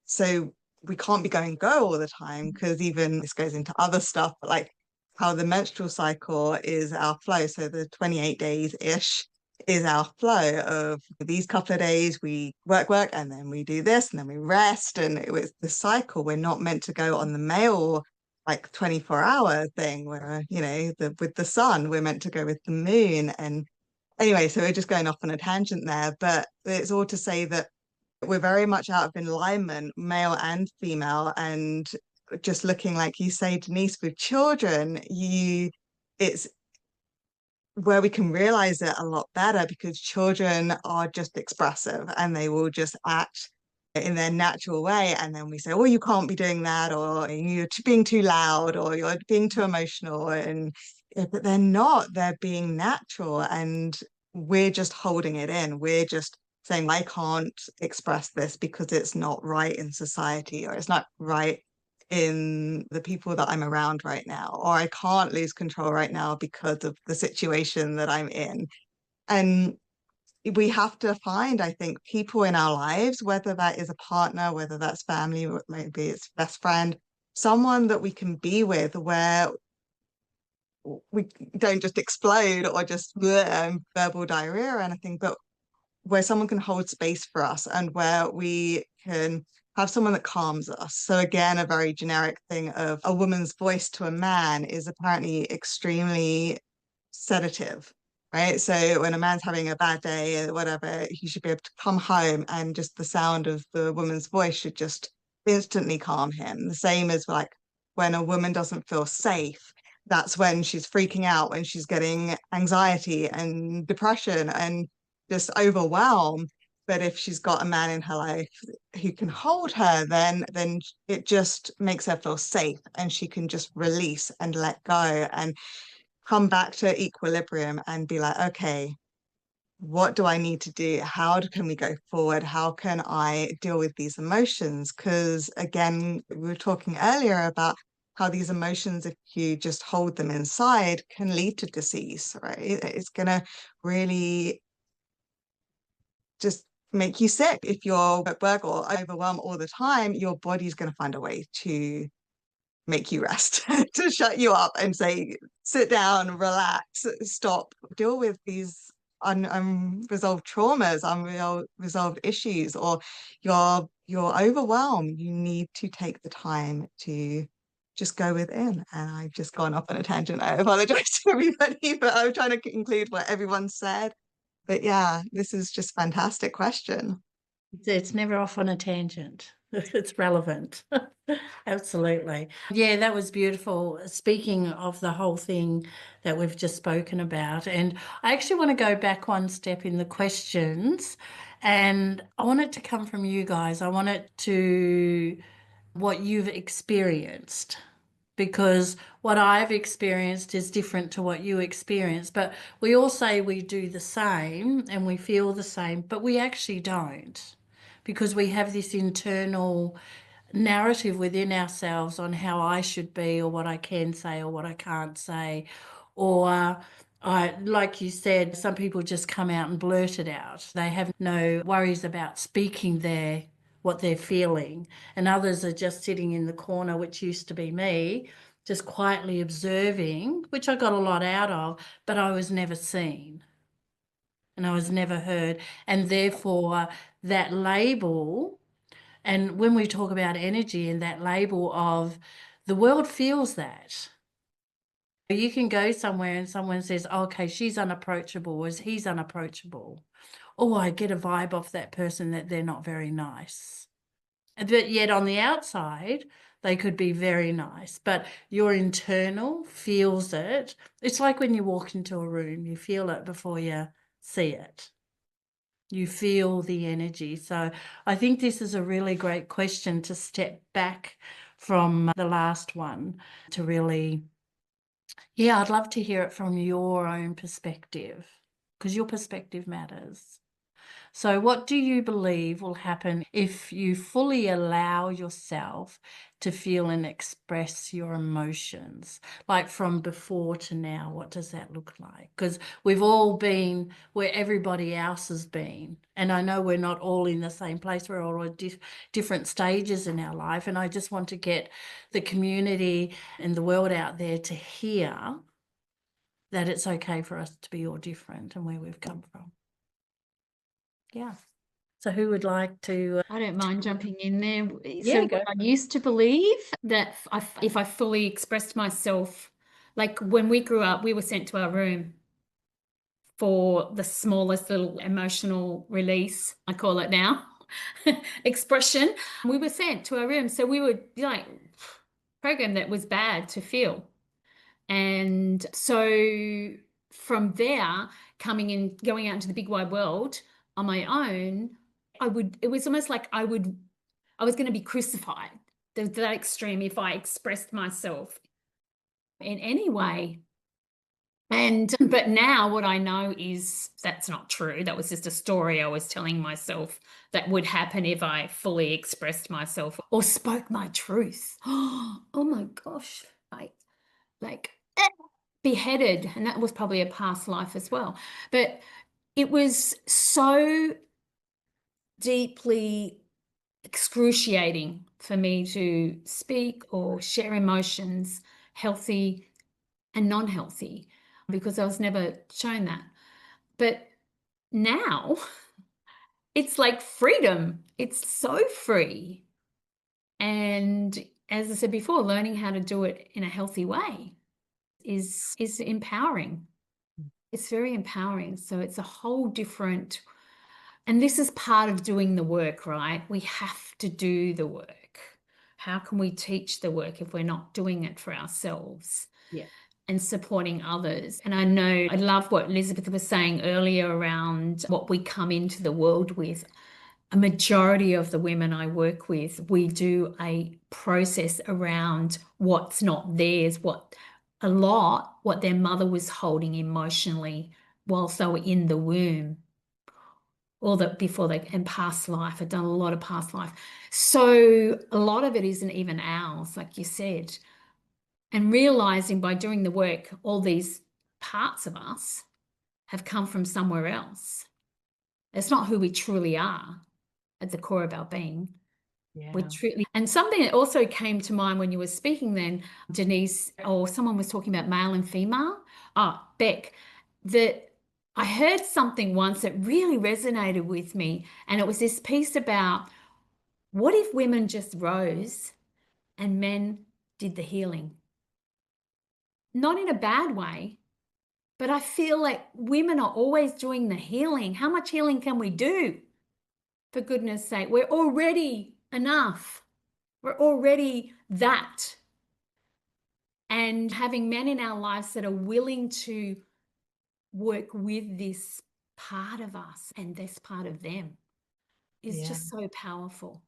E: So we can't be going go all the time, because even this goes into other stuff, but like how the menstrual cycle is our flow. So the 28 days-ish is our flow of these couple of days we work, and then we do this, and then we rest. And it's the cycle. We're not meant to go on the male like 24-hour thing where, you know, with the sun, we're meant to go with the moon. And anyway, so we're just going off on a tangent there, but it's all to say that we're very much out of alignment, male and female. And just looking, like you say, Denise, with children, it's where we can realize it a lot better, because children are just expressive and they will just act in their natural way. And then we say, oh, you can't be doing that, or you're being too loud, or you're being too emotional. But they're not, they're being natural, and we're just holding it in. We're just saying, I can't express this because it's not right in society, or it's not right in the people that I'm around right now, or I can't lose control right now because of the situation that I'm in. And we have to find, I think, people in our lives, whether that is a partner, whether that's family, maybe it's best friend, someone that we can be with where we don't just explode or just verbal diarrhea or anything, but where someone can hold space for us and where we can have someone that calms us. So again, a very generic thing of a woman's voice to a man is apparently extremely sedative, right? So when a man's having a bad day or whatever, he should be able to come home and just the sound of the woman's voice should just instantly calm him. The same as like when a woman doesn't feel safe, that's when she's freaking out, when she's getting anxiety and depression and just overwhelmed. But if she's got a man in her life who can hold her, then it just makes her feel safe, and she can just release and let go and come back to equilibrium and be like, okay, what do I need to do? How can we go forward? How can I deal with these emotions? Because again, we were talking earlier about how these emotions, if you just hold them inside, can lead to disease, right? It's going to really just make you sick. If you're at work or overwhelmed all the time, your body's going to find a way to make you rest, to shut you up and say, sit down, relax, stop, deal with these unresolved traumas, unresolved issues, or you're overwhelmed. You need to take the time to just go within. And I've just gone off on a tangent. I apologize to everybody, but I'm trying to include what everyone said. But yeah, this is just a fantastic question.
A: It's never off on a tangent. It's relevant. Absolutely. Yeah, that was beautiful. Speaking of the whole thing that we've just spoken about, and I actually want to go back one step in the questions, and I want it to come from you guys. I want it to what you've experienced, because what I've experienced is different to what you experience. But we all say we do the same and we feel the same, but we actually don't, because we have this internal narrative within ourselves on how I should be, or what I can say, or what I can't say. Or like you said, some people just come out and blurt it out. They have no worries about speaking what they're feeling. And others are just sitting in the corner, which used to be me, just quietly observing, which I got a lot out of, but I was never seen and I was never heard. And therefore that label, and when we talk about energy and that label of the world feels that. You can go somewhere and someone says, okay, she's unapproachable, or he's unapproachable. Oh, I get a vibe off that person that they're not very nice. But yet on the outside, They could be very nice, but your internal feels it. It's like when you walk into a room, you feel it before you see it. You feel the energy. So I think this is a really great question to step back from the last one to really, yeah, I'd love to hear it from your own perspective, because your perspective matters. So what do you believe will happen if you fully allow yourself to feel and express your emotions? Like from before to now, what does that look like? Because we've all been where everybody else has been. And I know we're not all in the same place. We're all at different stages in our life. And I just want to get the community and the world out there to hear that it's okay for us to be all different and where we've come from. Yeah. So who would like to?
B: I don't mind jumping in there.
A: Yeah,
B: So
A: go.
B: I used to believe that if I fully expressed myself, like when we grew up, we were sent to our room for the smallest little emotional release, I call it now, expression. We were sent to our room. So we were like programmed that was bad to feel. And so from there, coming in, going out into the big wide world on my own, it was almost like I was going to be crucified to that extreme if I expressed myself in any way. But now what I know is that's not true. That was just a story I was telling myself that would happen if I fully expressed myself or spoke my truth. Oh my gosh. Like beheaded, and that was probably a past life as well. But it was so deeply excruciating for me to speak or share emotions, healthy and non-healthy, because I was never shown that. But now it's like freedom. It's so free. And as I said before, learning how to do it in a healthy way is empowering. It's very empowering. So it's a whole different, and this is part of doing the work, right? We have to do the work. How can we teach the work if we're not doing it for ourselves?
A: Yeah.
B: And supporting others. And I know, I love what Elizabeth was saying earlier around what we come into the world with. A majority of the women I work with, we do a process around what's not theirs, what their mother was holding emotionally whilst they were in the womb, or that before they, and past life. I've done a lot of past life. So a lot of it isn't even ours, like you said. And realizing by doing the work, all these parts of us have come from somewhere else. It's not who we truly are at the core of our being.
A: Yeah.
B: We truly, and something that also came to mind when you were speaking then, Denise, or someone was talking about male and female. Beck, that I heard something once that really resonated with me. And it was this piece about what if women just rose and men did the healing? Not in a bad way, but I feel like women are always doing the healing. How much healing can we do? For goodness sake, we're already enough. We're already that. And having men in our lives that are willing to work with this part of us and this part of them is just so powerful.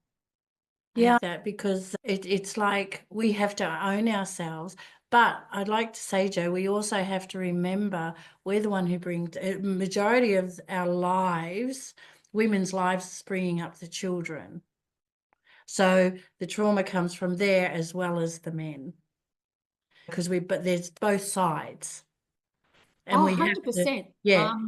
A: Yeah, that because it's like we have to own ourselves. But I'd like to say, Jo, we also have to remember we're the one who brings a majority of our lives, women's lives, is bringing up the children. So the trauma comes from there as well as the men, but there's both sides. And we have to,
B: 100%.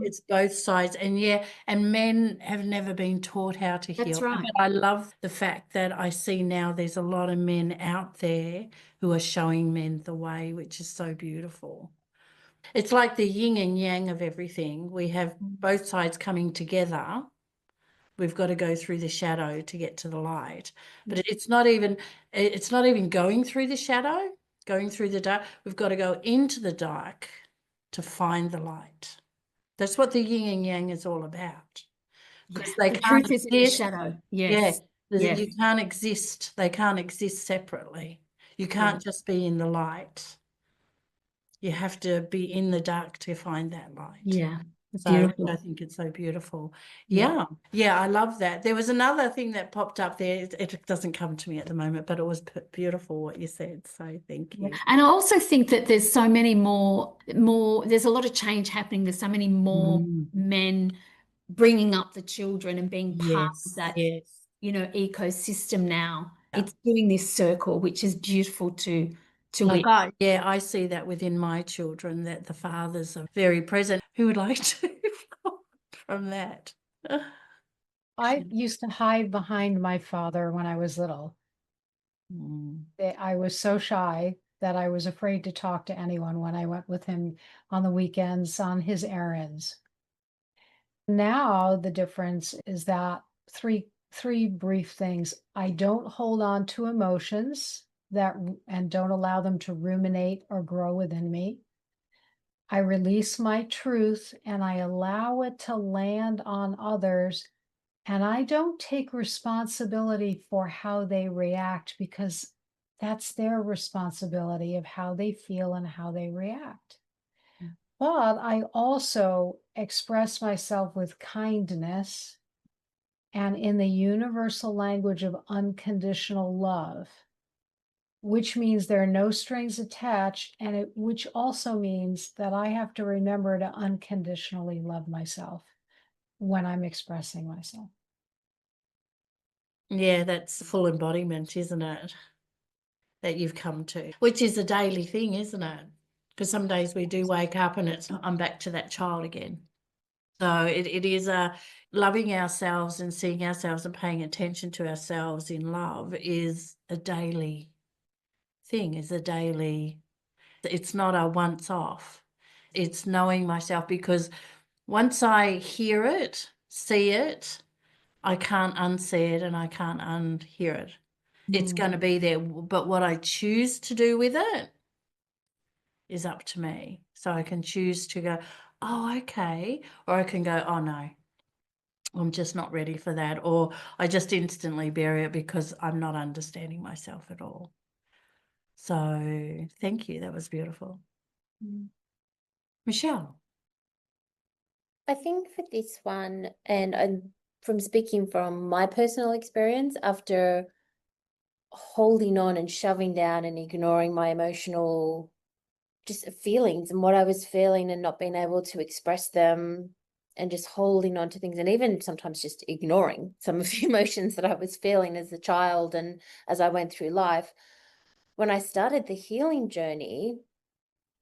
A: it's both sides. And men have never been taught how to heal.
B: That's right.
A: But I love the fact that I see now there's a lot of men out there who are showing men the way, which is so beautiful. It's like the yin and yang of everything. We have both sides coming together. We've got to go through the shadow to get to the light. But it's not even going through the shadow, going through the dark. We've got to go into the dark to find the light. That's what the yin and yang is all about. Because they
B: The
A: can't
B: truth is in the
A: exist.
B: shadow.
A: Yeah,
B: Yes. Yes.
A: You can't exist. They can't exist separately. You can't just be in the light. You have to be in the dark to find that light.
B: Yeah.
A: So
B: Beautiful.
A: I think it's so beautiful.
B: Yeah.
A: Yeah, I love that. There was another thing that popped up there. It doesn't come to me at the moment, but it was beautiful what you said. So thank you.
B: And I also think that there's so many more, there's a lot of change happening. There's so many more men bringing up the children and being part of that, ecosystem now.
A: Yeah.
B: It's doing this circle, which is beautiful to
A: Like
B: witness.
A: I see that within my children, that the fathers are very present. Who would like to from that?
D: I used to hide behind my father when I was little. I was so shy that I was afraid to talk to anyone when I went with him on the weekends on his errands. Now the difference is that three brief things. I don't hold on to emotions and don't allow them to ruminate or grow within me. I release my truth and I allow it to land on others. And I don't take responsibility for how they react, because that's their responsibility of how they feel and how they react. But I also express myself with kindness and in the universal language of unconditional love, which means there are no strings attached, and which also means that I have to remember to unconditionally love myself when I'm expressing myself.
A: Yeah, that's full embodiment, isn't it? That you've come to, which is a daily thing, isn't it? Because some days we do wake up and I'm back to that child again. So it is a loving ourselves and seeing ourselves and paying attention to ourselves in love is a daily thing, it's not a once off. It's knowing myself, because once I hear it, see it, I can't unsee it and I can't unhear it. It's going to be there, but what I choose to do with it is up to me. So I can choose to go, oh, okay, or I can go, oh no, I'm just not ready for that, or I just instantly bury it because I'm not understanding myself at all. So thank you. That was beautiful. Michelle.
C: I think for this one, and from speaking from my personal experience, after holding on and shoving down and ignoring my emotional just feelings and what I was feeling and not being able to express them, and just holding on to things, and even sometimes just ignoring some of the emotions that I was feeling as a child and as I went through life. When I started the healing journey,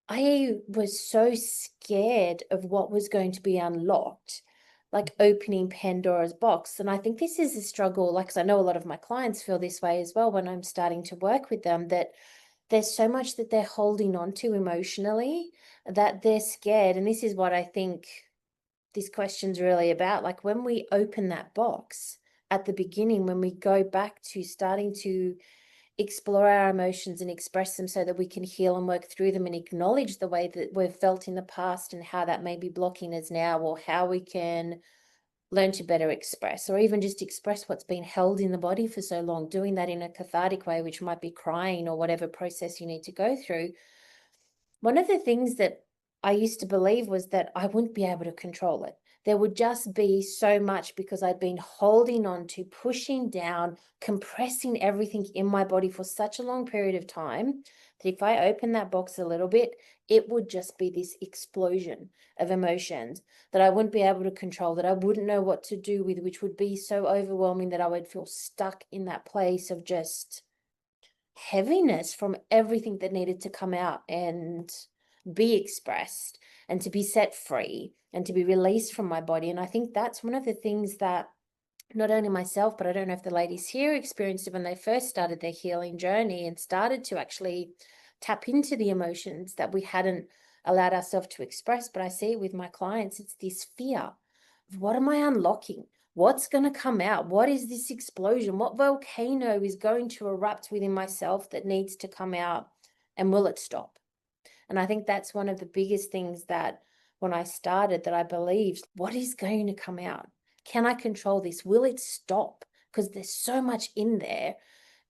C: I was so scared of what was going to be unlocked, like opening Pandora's box. And I think this is a struggle, like, 'cause I know a lot of my clients feel this way as well when I'm starting to work with them, that there's so much that they're holding on to emotionally that they're scared. And this is what I think this question's really about. Like, when we open that box at the beginning, when we go back to starting to explore our emotions and express them so that we can heal and work through them and acknowledge the way that we've felt in the past and how that may be blocking us now, or how we can learn to better express, or even just express what's been held in the body for so long, doing that in a cathartic way, which might be crying or whatever process you need to go through. One of the things that I used to believe was that I wouldn't be able to control it. There would just be so much, because I'd been holding on to, pushing down, compressing everything in my body for such a long period of time, that if I open that box a little bit, it would just be this explosion of emotions that I wouldn't be able to control, that I wouldn't know what to do with, which would be so overwhelming that I would feel stuck in that place of just heaviness from everything that needed to come out and be expressed and to be set free and to be released from my body. And I think that's one of the things that not only myself, but I don't know if the ladies here experienced it when they first started their healing journey and started to actually tap into the emotions that we hadn't allowed ourselves to express. But I see it with my clients, it's this fear of, what am I unlocking? What's going to come out? What is this explosion? What volcano is going to erupt within myself that needs to come out? And will it stop? And I think that's one of the biggest things that when I started, that I believed, what is going to come out? Can I control this? Will it stop? because there's so much in there.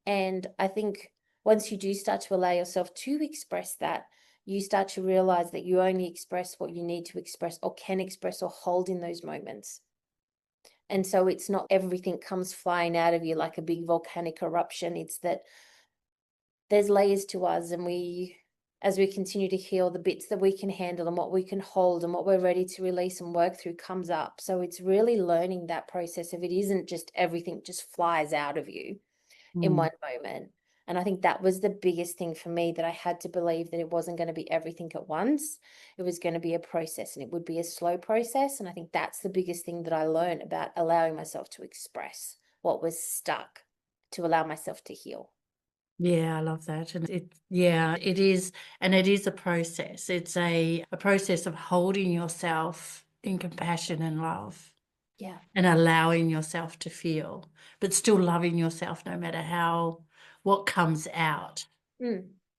C: And I think once you do start to allow yourself to express that, you start to realize that you only express what you need to express or can express or hold in those moments. And so it's not everything comes flying out of you like a big volcanic eruption. It's that there's layers to us, and as we continue to heal, the bits that we can handle and what we can hold and what we're ready to release and work through comes up. So it's really learning that process of it isn't just everything just flies out of you in one moment. And I think that was the biggest thing for me, that I had to believe that it wasn't going to be everything at once. It was going to be a process, and it would be a slow process. And I think that's the biggest thing that I learned about allowing myself to express what was stuck, to allow myself to heal.
A: Yeah, I love that. And it is. And it is a process. It's a process of holding yourself in compassion and love.
C: Yeah.
A: And allowing yourself to feel, but still loving yourself no matter what comes out.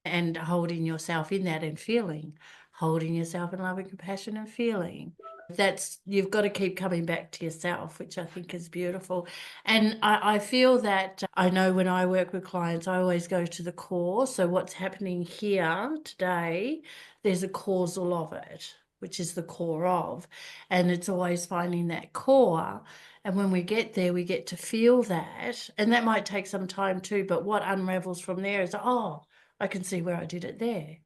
A: And holding yourself in that and feeling, holding yourself in love and compassion and feeling. You've got to keep coming back to yourself, which I think is beautiful. And I feel that I know when I work with clients, I always go to the core. So what's happening here today, there's a causal of it, which is the core of, and it's always finding that core. And when we get there, we get to feel that, and that might take some time too, but what unravels from there is, oh, I can see where I did it there.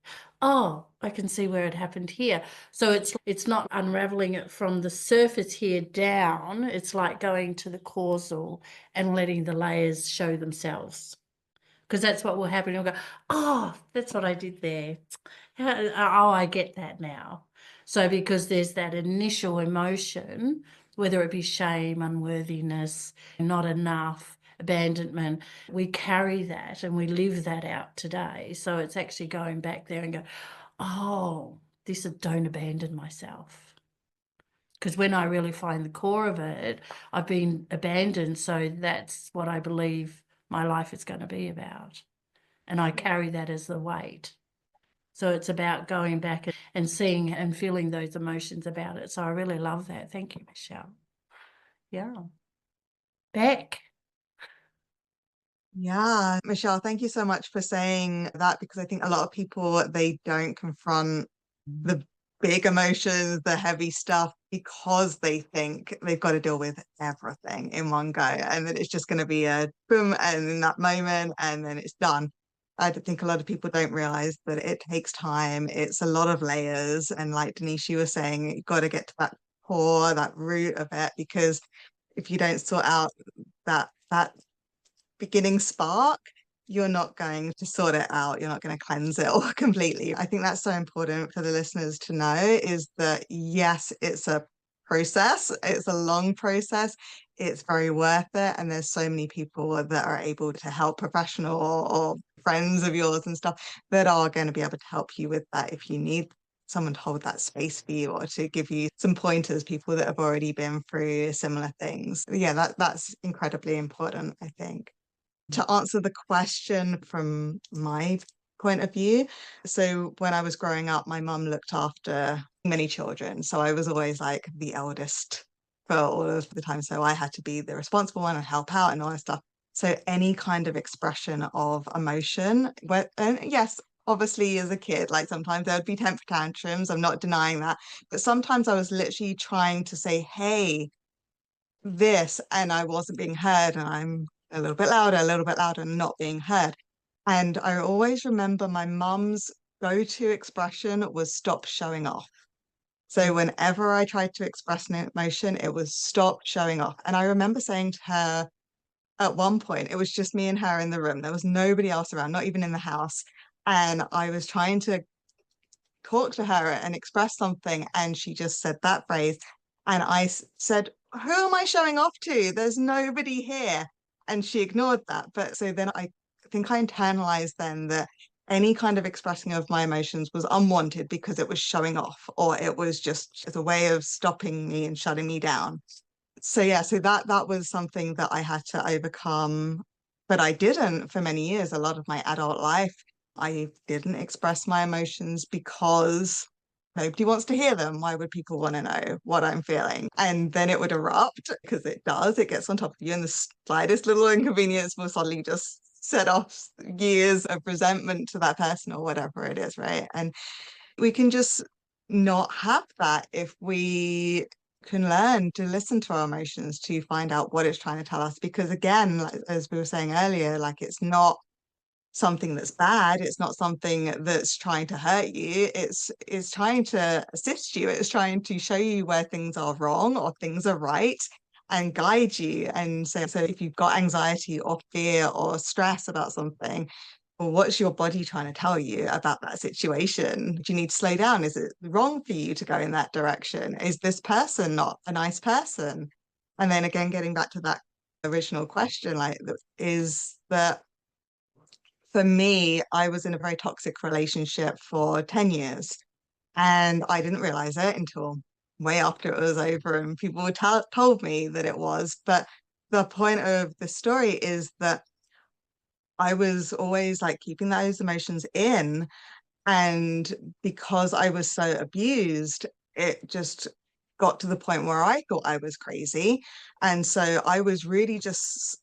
A: Oh, I can see where it happened here. So it's not unraveling it from the surface here down. It's like going to the causal and letting the layers show themselves. Because that's what will happen. You'll go, oh, that's what I did there. Oh, I get that now. So because there's that initial emotion, whether it be shame, unworthiness, not enough, abandonment, we carry that and we live that out today. So it's actually going back there and go, oh, this is don't abandon myself. Because when I really find the core of it, I've been abandoned. So that's what I believe my life is going to be about. And I carry that as the weight. So it's about going back and seeing and feeling those emotions about it. So I really love that. Thank you, Michelle. Yeah. Beck.
E: Yeah, Michelle, thank you so much for saying that, because I think a lot of people, they don't confront the big emotions, the heavy stuff, because they think they've got to deal with everything in one go, and then it's just going to be a boom and in that moment and then it's done. I think a lot of people don't realize that it takes time. It's a lot of layers, and like Denise, you were saying, you've got to get to that core, that root of it, because if you don't sort out that beginning spark, you're not going to sort it out. You're not going to cleanse it all completely. I think that's so important for the listeners to know, is that yes, it's a process. It's a long process. It's very worth it. And there's so many people that are able to help, professional or friends of yours and stuff, that are going to be able to help you with that if you need someone to hold that space for you, or to give you some pointers, people that have already been through similar things. Yeah, that's incredibly important, I think. To answer the question from my point of view, so when I was growing up, my mum looked after many children. So I was always like the eldest for all of the time. So I had to be the responsible one and help out and all that stuff. So any kind of expression of emotion, and yes, obviously as a kid, like sometimes there would be temper tantrums. I'm not denying that. But sometimes I was literally trying to say, hey, this, and I wasn't being heard, and I'm a little bit louder, and not being heard. And I always remember my mum's go-to expression was stop showing off. So whenever I tried to express an emotion, it was stop showing off. And I remember saying to her at one point, it was just me and her in the room. There was nobody else around, not even in the house. And I was trying to talk to her and express something, and she just said that phrase, and I said, who am I showing off to? There's nobody here. And she ignored that. But so then I think I internalized then that any kind of expressing of my emotions was unwanted, because it was showing off, or it was just as a way of stopping me and shutting me down. So yeah, so that was something that I had to overcome, but I didn't for many years. A lot of my adult life, I didn't express my emotions because nobody wants to hear them. Why would people want to know what I'm feeling? And then it would erupt, because it does. It gets on top of you, and the slightest little inconvenience will suddenly just set off years of resentment to that person or whatever it is, right? And we can just not have that if we can learn to listen to our emotions, to find out what it's trying to tell us. Because again, like, as we were saying earlier, like, it's not something that's bad, it's not something that's trying to hurt you, it's trying to assist you, it's trying to show you where things are wrong or things are right, and guide you. And so if you've got anxiety or fear or stress about something, well, what's your body trying to tell you about that situation? Do you need to slow down? Is it wrong for you to go in that direction? Is this person not a nice person? And then again, getting back to that original question, like, is that, for me, I was in a very toxic relationship for 10 years, and I didn't realize it until way after it was over and people told me that it was. But the point of the story is that I was always like keeping those emotions in. And because I was so abused, it just got to the point where I thought I was crazy. And so I was really just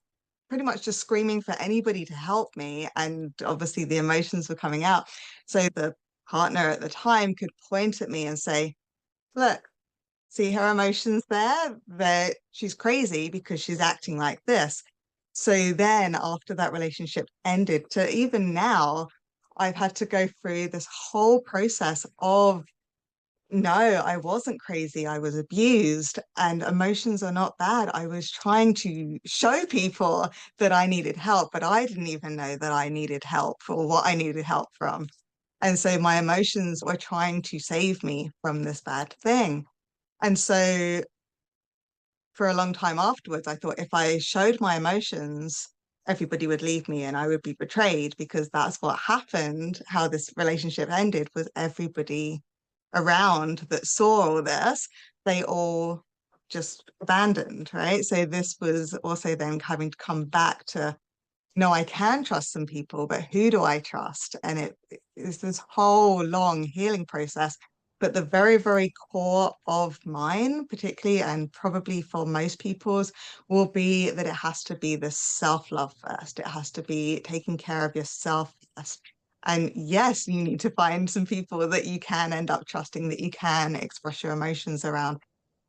E: pretty much just screaming for anybody to help me. And obviously the emotions were coming out. So the partner at the time could point at me and say, look, see her emotions there? That she's crazy because she's acting like this. So then after that relationship ended, to even now, I've had to go through this whole process of, no, I wasn't crazy. I was abused, and emotions are not bad. I was trying to show people that I needed help, but I didn't even know that I needed help or what I needed help from. And so my emotions were trying to save me from this bad thing. And so for a long time afterwards, I thought if I showed my emotions, everybody would leave me and I would be betrayed, because that's what happened. How this relationship ended was everybody around that saw all this, they all just abandoned, right? So this was also then having to come back to, no, I can trust some people, but who do I trust? And it is this whole long healing process. But the very, very core of mine, particularly, and probably for most people's, will be that it has to be the self-love first. It has to be taking care of yourself first. And yes, you need to find some people that you can end up trusting, that you can express your emotions around.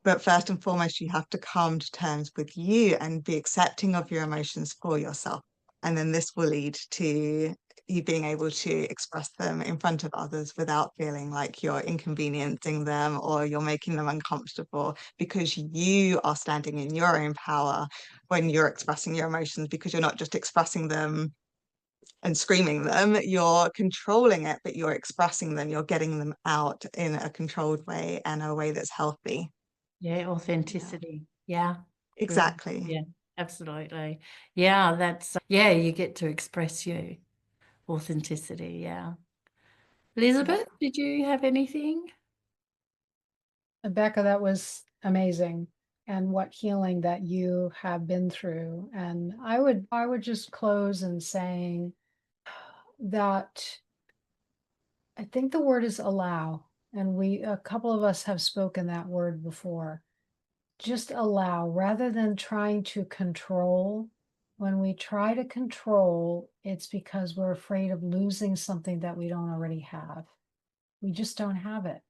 E: But first and foremost, you have to come to terms with you and be accepting of your emotions for yourself. And then this will lead to you being able to express them in front of others without feeling like you're inconveniencing them or you're making them uncomfortable, because you are standing in your own power when you're expressing your emotions, because you're not just expressing them and screaming them, you're controlling it, but you're expressing them, you're getting them out in a controlled way and a way that's healthy.
A: Yeah, authenticity. Yeah.
E: Exactly.
A: Yeah, absolutely. Yeah, that's, yeah, you get to express you. Authenticity, yeah. Elizabeth, did you have anything?
D: Becca, that was amazing. And what healing that you have been through. And I would just close in saying that I think the word is allow. And a couple of us have spoken that word before. Just allow, rather than trying to control. When we try to control, it's because we're afraid of losing something that we don't already have. We just don't have it.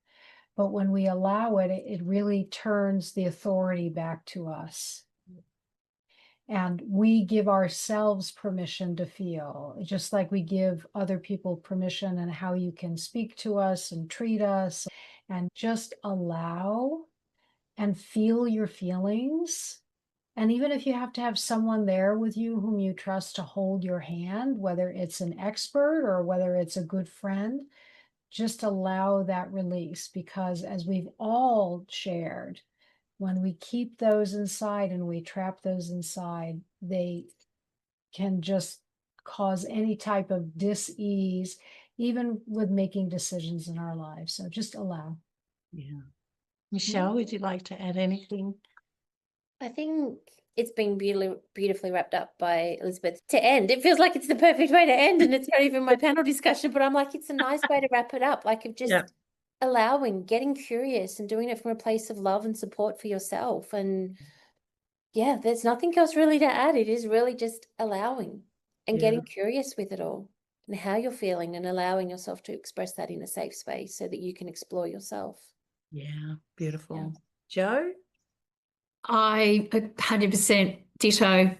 D: But when we allow it, it really turns the authority back to us. And we give ourselves permission to feel, just like we give other people permission and how you can speak to us and treat us, and just allow and feel your feelings. And even if you have to have someone there with you whom you trust to hold your hand, whether it's an expert or whether it's a good friend, just allow that release. Because as we've all shared, when we keep those inside and we trap those inside, they can just cause any type of dis-ease, even with making decisions in our lives. So just allow.
A: Yeah. Michelle, would you like to add anything?
C: I think it's been beautifully wrapped up by Elizabeth. To end, it feels like it's the perfect way to end, and it's not even my panel discussion, but I'm like, it's a nice way to wrap it up. Like, of just allowing, getting curious and doing it from a place of love and support for yourself. And yeah, there's nothing else really to add. It is really just allowing and
A: Yeah.
C: getting curious with it all and how you're feeling and allowing yourself to express that in a safe space so that you can explore yourself.
A: Yeah, beautiful. Joe?
B: I 100% ditto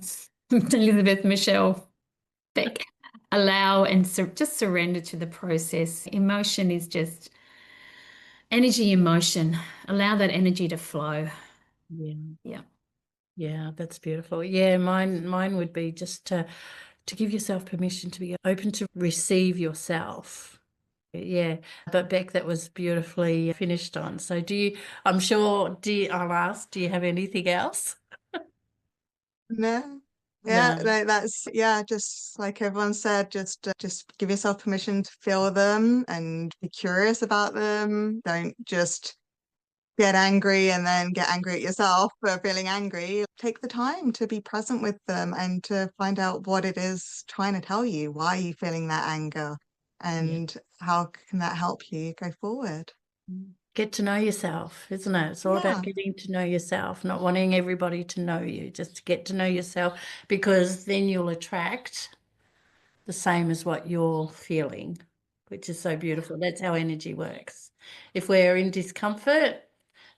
B: Elizabeth, Michelle, Beck. Allow and just surrender to the process. Emotion is just energy, emotion. Allow that energy to flow.
A: Yeah.
B: Yeah.
A: Yeah, that's beautiful. Yeah, mine would be just to give yourself permission to be open to receive yourself. Yeah, but Beck, that was beautifully finished on. So I'll ask, do you have anything else?
E: No. Yeah,
A: No.
E: like that's just like everyone said, just give yourself permission to feel them and be curious about them. Don't just get angry and then get angry at yourself for feeling angry. Take the time to be present with them and to find out what it is trying to tell you. Why are you feeling that anger? And how can that help you go forward?
A: Get to know yourself, isn't it? It's all
E: Yeah.
A: about getting to know yourself, not wanting everybody to know you, just to get to know yourself, because then you'll attract the same as what you're feeling, which is so beautiful. That's how energy works. If we're in discomfort,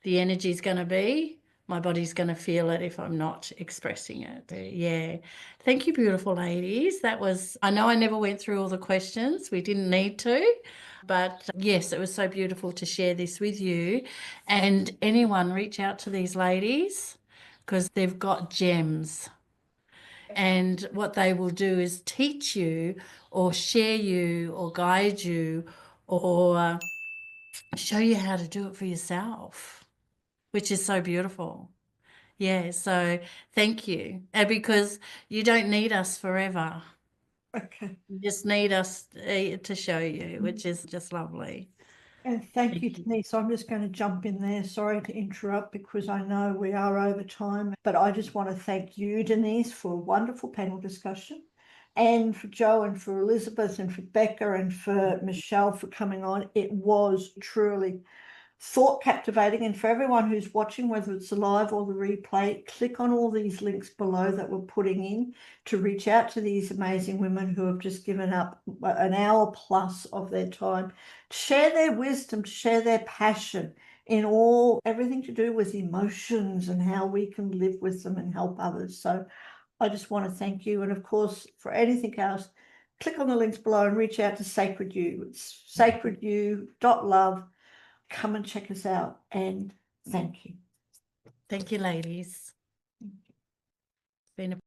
A: the energy is going to be, my body's going to feel it if I'm not expressing it. Yeah. Thank you, beautiful ladies. I know I never went through all the questions. We didn't need to. But yes, it was so beautiful to share this with you. And anyone, reach out to these ladies because they've got gems. And what they will do is teach you or share you or guide you or show you how to do it for yourself, which is so beautiful. Yeah, so thank you. Because you don't need us forever.
F: Okay.
A: You just need us to show you, which is just lovely.
F: And thank you, Denise. I'm just going to jump in there. Sorry to interrupt because I know we are over time, but I just want to thank you, Denise, for a wonderful panel discussion, and for Joe and for Elizabeth and for Becca and for Michelle for coming on. It was truly thought captivating. And for everyone who's watching, whether it's the live or the replay, click on all these links below that we're putting in to reach out to these amazing women who have just given up an hour plus of their time to share their wisdom, to share their passion in everything to do with emotions and how we can live with them and help others. So I just want to thank you. And of course, for anything else, click on the links below and reach out to Sacred You. It's sacredyou.love. Come and check us out, and thank you.
A: Thank you, ladies. It's been a